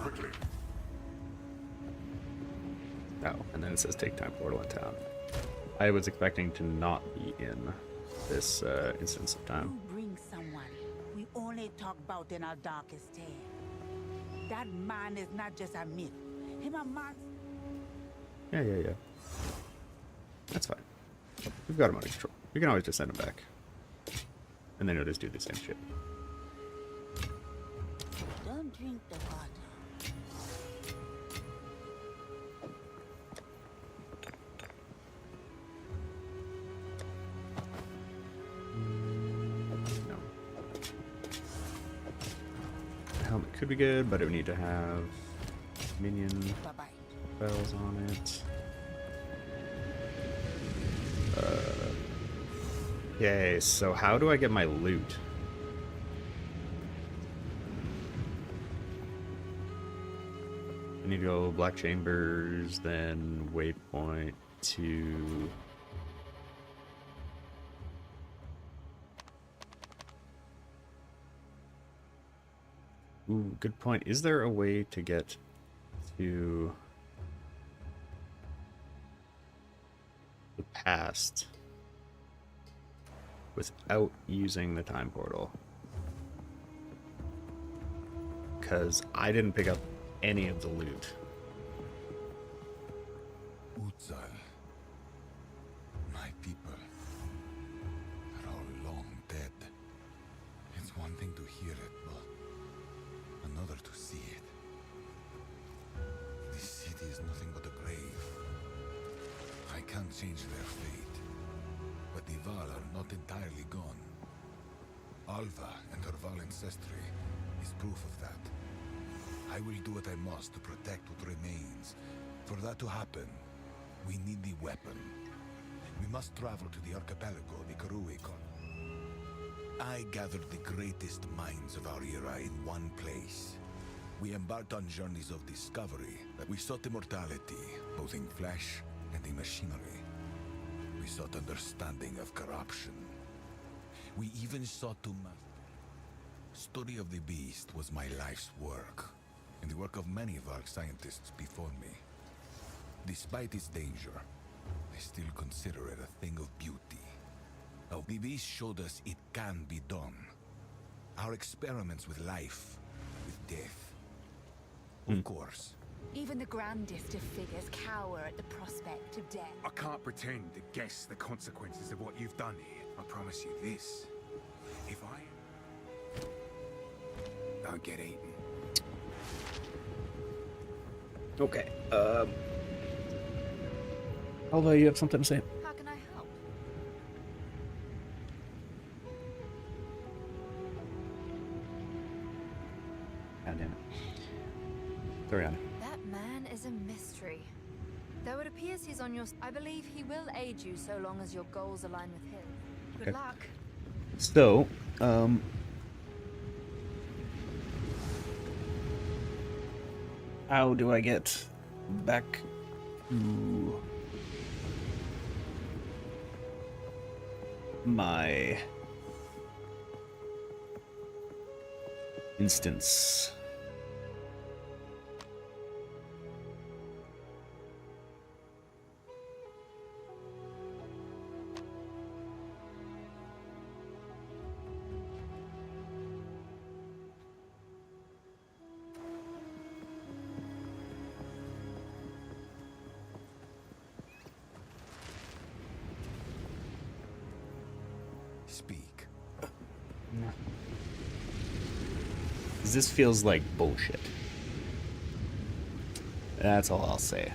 Quickly. Oh, and then it says take time portal in town. I was expecting to not be in this instance of time. You bring someone we only talk about in our darkest tale. That man is not just a myth. Him a man. Yeah. That's fine. We've got him under control. We can always just send him back. And then he'll just do the same shit. Don't drink the water. No. The helmet could be good, but it would need to have minion Bye-bye. bells on it. Okay, so how do I get my loot? I need to go Black Chambers, then Waypoint to... Ooh, good point. Is there a way to get to the past without using the time portal? Because I didn't pick up any of the loot. Utzal. My people. They're all long dead. It's one thing to hear it, but another to see it. This city is nothing but a grave. I can't change their fate. But the Val are not entirely gone. Alva and her Val ancestry is proof of that. I will do what I must to protect what remains. For that to happen, we need the weapon. We must travel to the archipelago the Karui call. I gathered the greatest minds of our era in one place. We embarked on journeys of discovery. We sought immortality, both in flesh and in machinery. We sought understanding of corruption. We even sought to Study of the Beast was my life's work, and the work of many of our scientists before me. Despite its danger, I still consider it a thing of beauty. Oh, the beast showed us it can be done. Our experiments with life, with death. Of course. Even the grandest of figures cower at the prospect of death. I can't pretend to guess the consequences of what you've done here. I promise you this. If I don't get eaten. Okay. Although you have something to say. How can I help? God damn it. Doriani. That man is a mystery. Though it appears he's on your... I believe he will aid you so long as your goals align with his. Good Okay. luck. So, how do I get back to my instance? Speak. This feels like bullshit. That's all I'll say.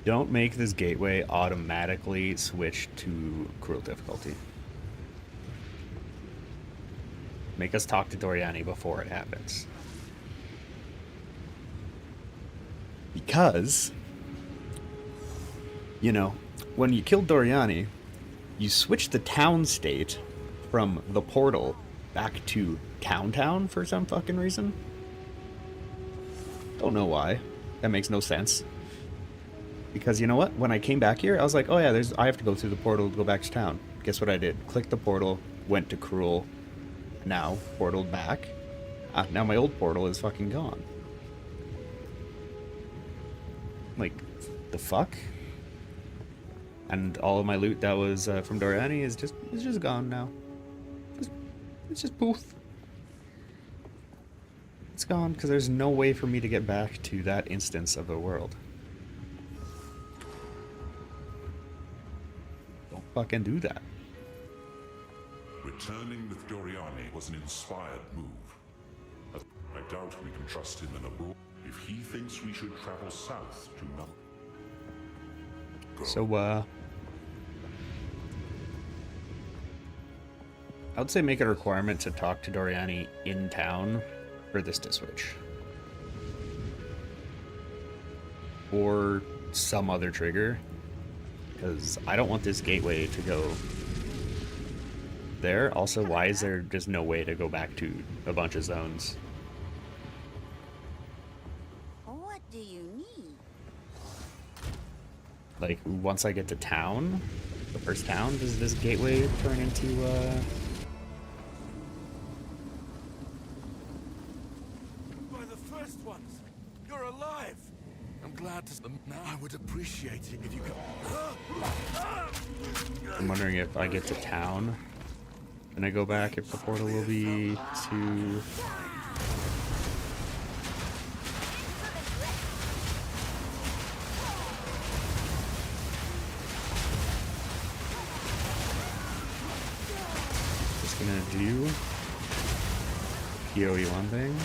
Don't make this gateway automatically switch to cruel difficulty. Make us talk to Doriani before it happens. Because, you know, when you killed Doriani, you switched the town state from the portal back to town for some fucking reason. Don't know why. That makes no sense. Because you know what? When I came back here, I was like, oh yeah, I have to go through the portal to go back to town. Guess what I did? Clicked the portal, went to Cruel, now portaled back. Now my old portal is fucking gone. Like, the fuck? And all of my loot that was from Doriani is just gone now. It's just poof. It's gone because there's no way for me to get back to that instance of the world. Don't fucking do that. Returning with Doriani was an inspired move. I doubt we can trust him in abroad. If he thinks we should travel south to Mel... So, I would say make it a requirement to talk to Doriani in town for this to switch. Or some other trigger. Because I don't want this gateway to go there. Also, why is there just no way to go back to a bunch of zones? What do you need? Like, once I get to town, the first town, does this gateway turn into, By the first ones, you're alive. I'm glad to. I would appreciate it if you could. I'm wondering if I get to town and I go back, if the portal will be to... Just gonna do PoE 1 thing.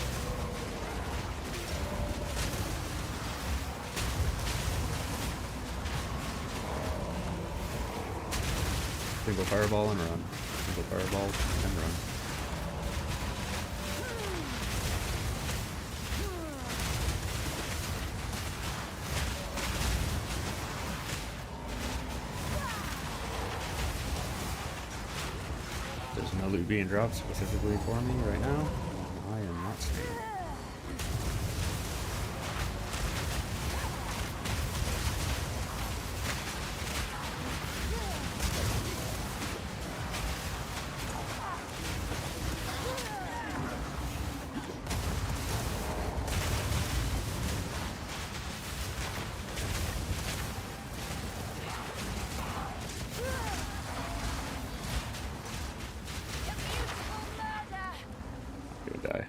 Single fireball and run. Single fireball and run. There's no loot being dropped specifically for me right now. I am not seeing it. die.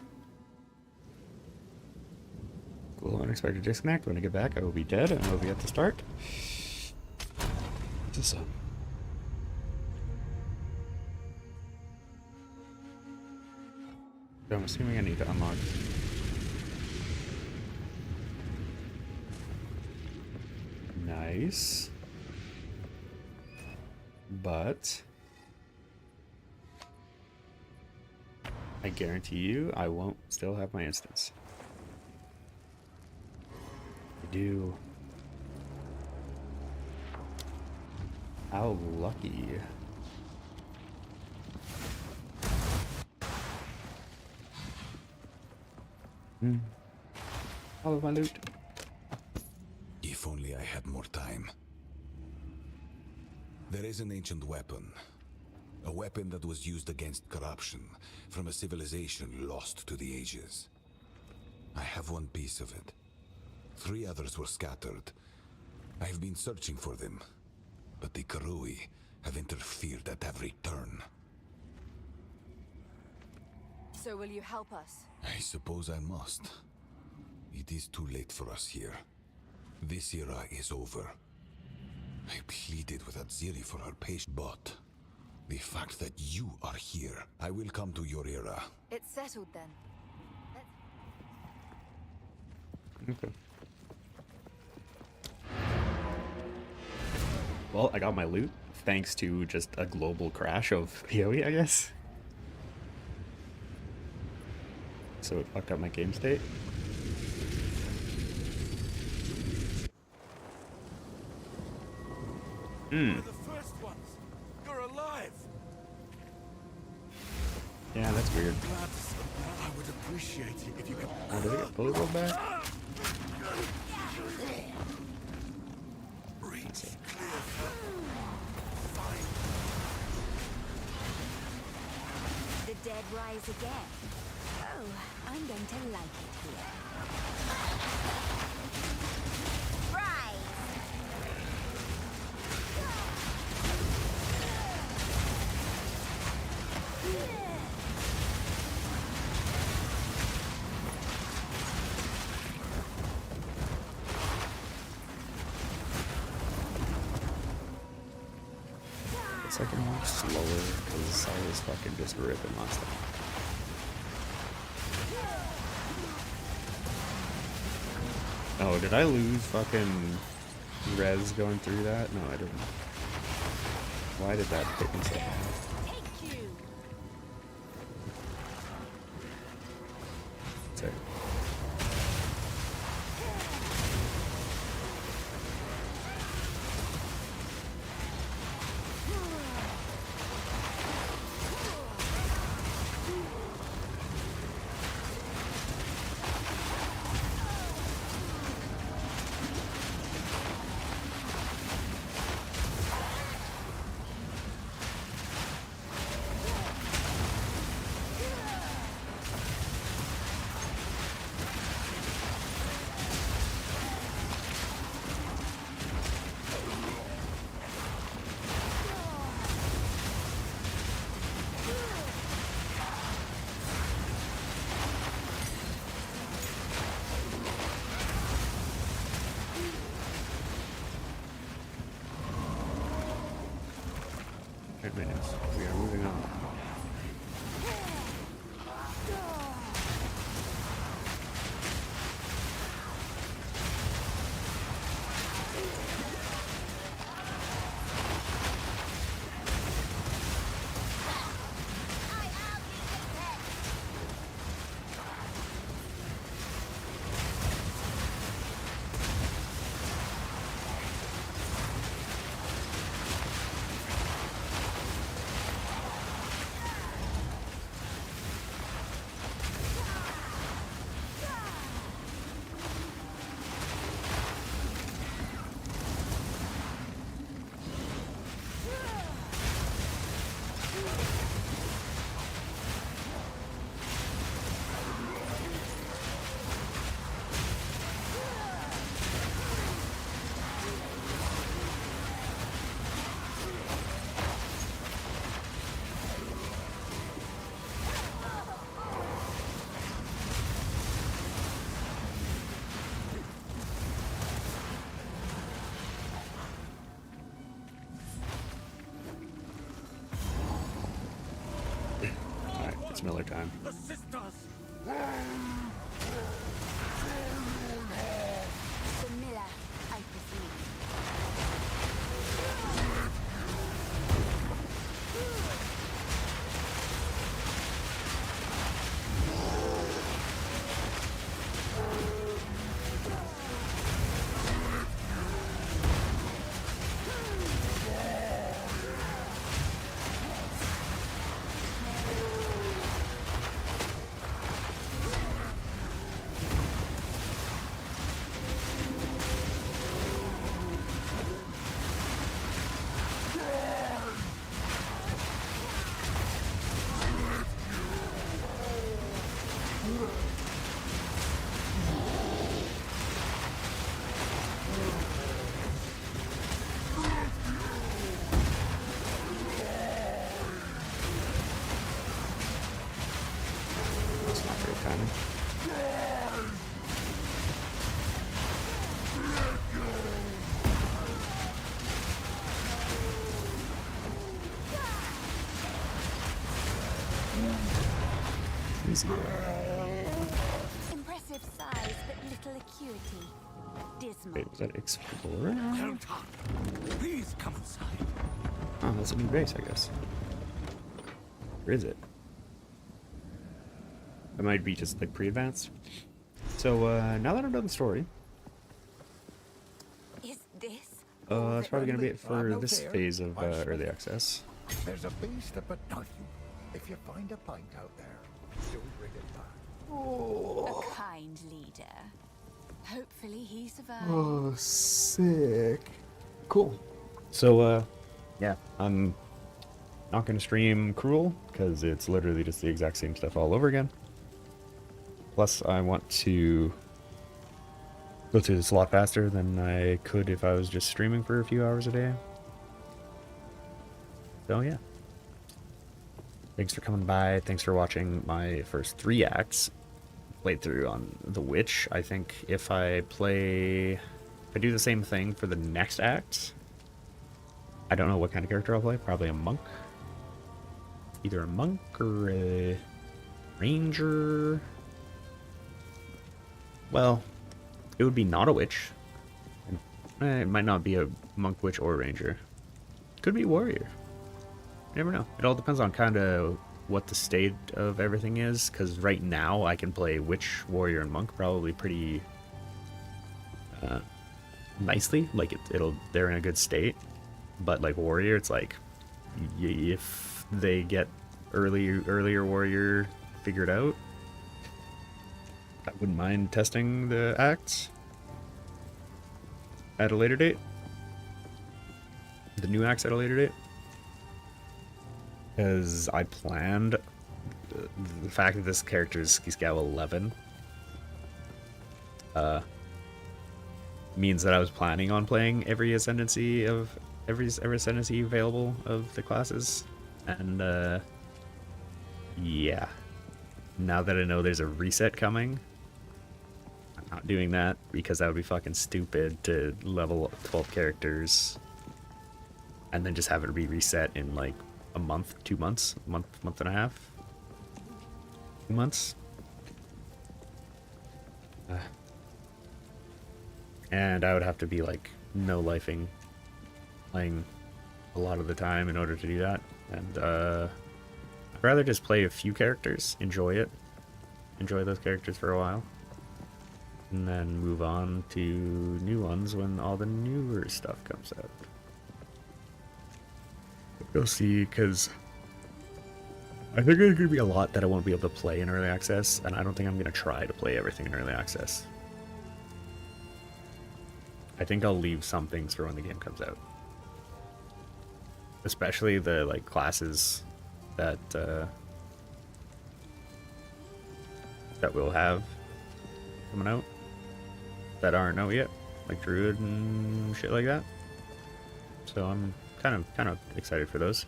Cool, unexpected disconnect. When I get back, I will be dead and I will be at the start. So. I'm assuming I need to unlock. Nice. But I guarantee you I won't still have my instance. I do. How lucky. All of my loot. If only I had more time. There is an ancient weapon. A weapon that was used against corruption from a civilization lost to the ages. I have one piece of it. 3 others were scattered. I've been searching for them, but the PoE have interfered at every turn. So will you help us? I suppose I must. It is too late for us here. This era is over. I pleaded with Aziri for her patience, but the fact that you are here, I will come to your era. It's settled then. Okay. Well, I got my loot thanks to just a global crash of PoE, I guess. So it fucked up my game state. You're the first ones. You're alive. Yeah, that's weird. Glad to see. I would appreciate it if you could. Oh, did I get fully rolled back? Reach clear. The dead rise again. Oh, I'm going to like it here. Rise! Guess I can walk slower because I was fucking just ripping last time. Oh, did I lose fucking res going through that? No, I didn't. Why did that hit me so bad? Take you! Sorry. Minutes. We are moving on. It's Miller time. The sisters! The miller, I perceive. That's not great timing. Easy. Impressive size, but little acuity. Dismal. Wait, was that Explorer? Don't talk. Please come inside. Oh, that's a new base, I guess. Or is it? It might be just like pre-advanced. So now that I've done the story, Is this? that's probably gonna be it for no this fear. phase of Watch early me. access. There's a beast up at night. If you find a pint out there, do bring it back. A kind leader. Hopefully he survives. Oh, sick. Cool. So, yeah, I'm not going to stream Cruel, because it's literally just the exact same stuff all over again. Plus, I want to go through this a lot faster than I could if I was just streaming for a few hours a day. So, yeah. Thanks for coming by. Thanks for watching my first 3 acts playthrough on The Witch. I think if I do the same thing for the next act, I don't know what kind of character I'll play. Probably a monk. Either a monk or a ranger. Well, it would be not a witch. It might not be a monk, witch, or ranger. Could be warrior. You never know. It all depends on kind of what the state of everything is, because right now I can play witch, warrior, and monk probably pretty nicely. Like they're in a good state. But like warrior, it's like if they get earlier warrior figured out, I wouldn't mind testing the acts at a later date. The new acts at a later date. Because I planned the fact that this character is ski scale 11 means that I was planning on playing every ascendancy available of the classes, and yeah, now that I know there's a reset coming, I'm not doing that because that would be fucking stupid to level 12 characters and then just have it be reset in like a month, 2 months, month and a half, 2 months. And I would have to be like no lifing, playing a lot of the time in order to do that. And I'd rather just play a few characters, enjoy those characters for a while, and then move on to new ones when all the newer stuff comes out. You'll see, because I think there's going to be a lot that I won't be able to play in early access, and I don't think I'm going to try to play everything in early access. I think I'll leave some things for when the game comes out. Especially the like classes that we'll have coming out that aren't out yet, like Druid and shit like that. So I'm kind of excited for those.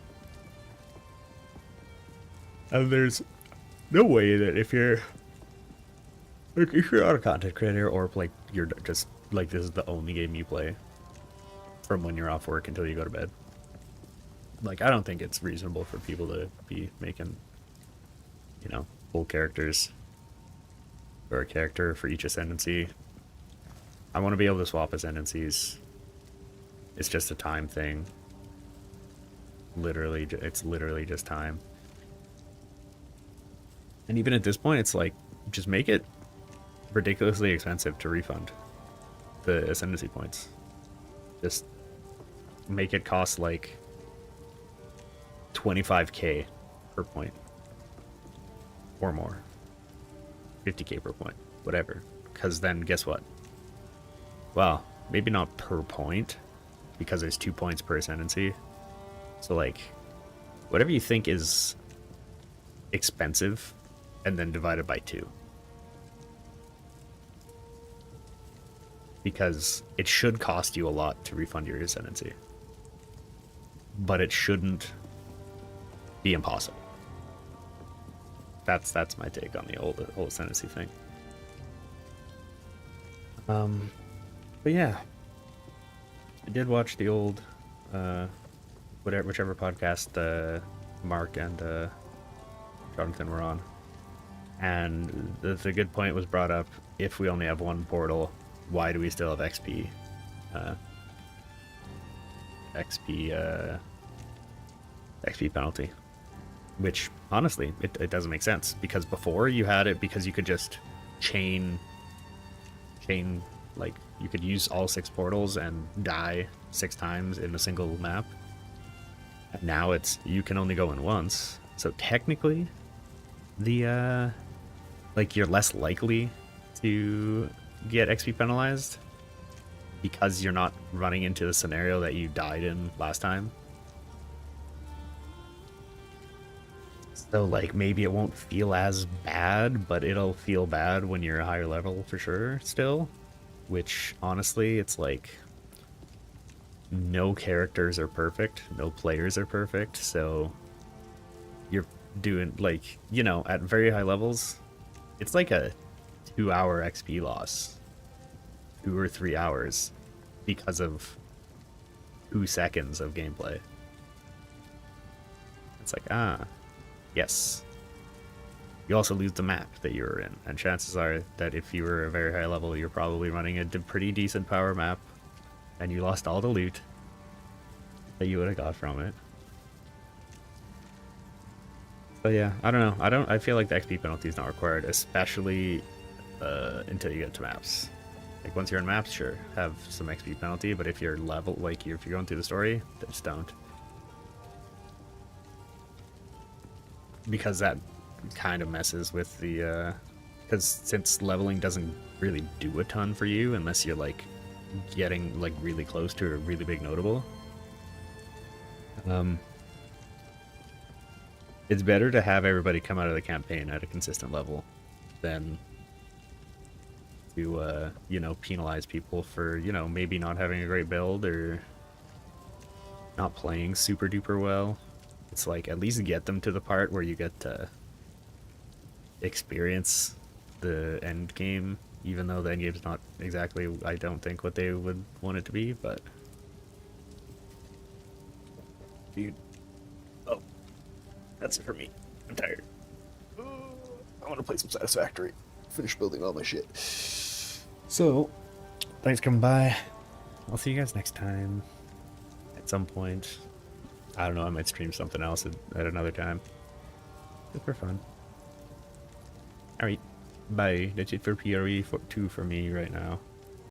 And there's no way that if you're not a content creator or like you're just like this is the only game you play from when you're off work until you go to bed, like I don't think it's reasonable for people to be making you know, full characters or a character for each ascendancy. I want to be able to swap ascendancies. It's just a time thing. Literally, it's literally just time. And even at this point, it's like, just make it ridiculously expensive to refund the ascendancy points. Just make it cost like 25k per point or more, 50k per point, whatever. Because then guess what? Well, maybe not per point, because there's 2 points per ascendancy. So like, whatever you think is expensive, and then divided by 2. Because it should cost you a lot to refund your ascendancy. But it shouldn't be impossible. That's my take on the old ascendancy thing. But yeah, I did watch the old whichever podcast Mark and Jonathan were on, and the good point was brought up. If we only have one portal, why do we still have XP penalty? Which honestly, it doesn't make sense, because before you had it because you could just chain, like you could use all 6 portals and die 6 times in a single map. And now it's you can only go in once. So technically, the like you're less likely to get XP penalized because you're not running into the scenario that you died in last time. So like maybe it won't feel as bad, but it'll feel bad when you're a higher level for sure still. Which honestly, it's like no characters are perfect, no players are perfect, so you're doing like, you know, at very high levels, it's like a 2-hour XP loss, 2 or 3 hours, because of 2 seconds of gameplay. It's like, yes. You also lose the map that you were in, and chances are that if you were a very high level, you're probably running a pretty decent power map, and you lost all the loot that you would have got from it. But yeah, I don't know. I feel like the XP penalty is not required, especially until you get to maps. Like once you're in maps, sure, have some XP penalty, but if you're level, like if you're going through the story, just don't. Because that kind of messes with the because since leveling doesn't really do a ton for you unless you're like getting like really close to a really big notable, it's better to have everybody come out of the campaign at a consistent level than to you know, penalize people for, you know, maybe not having a great build or not playing super duper well. It's like at least get them to the part where you get to experience the end game, even though the end game's not exactly, I don't think, what they would want it to be, but dude, oh, that's it for me. I'm tired. I want to play some Satisfactory, finish building all my shit. So thanks for coming by. I'll see you guys next time at some point. I don't know, I might stream something else at another time, just for fun. Alright, bye. That's it for PoE 2 for me right now.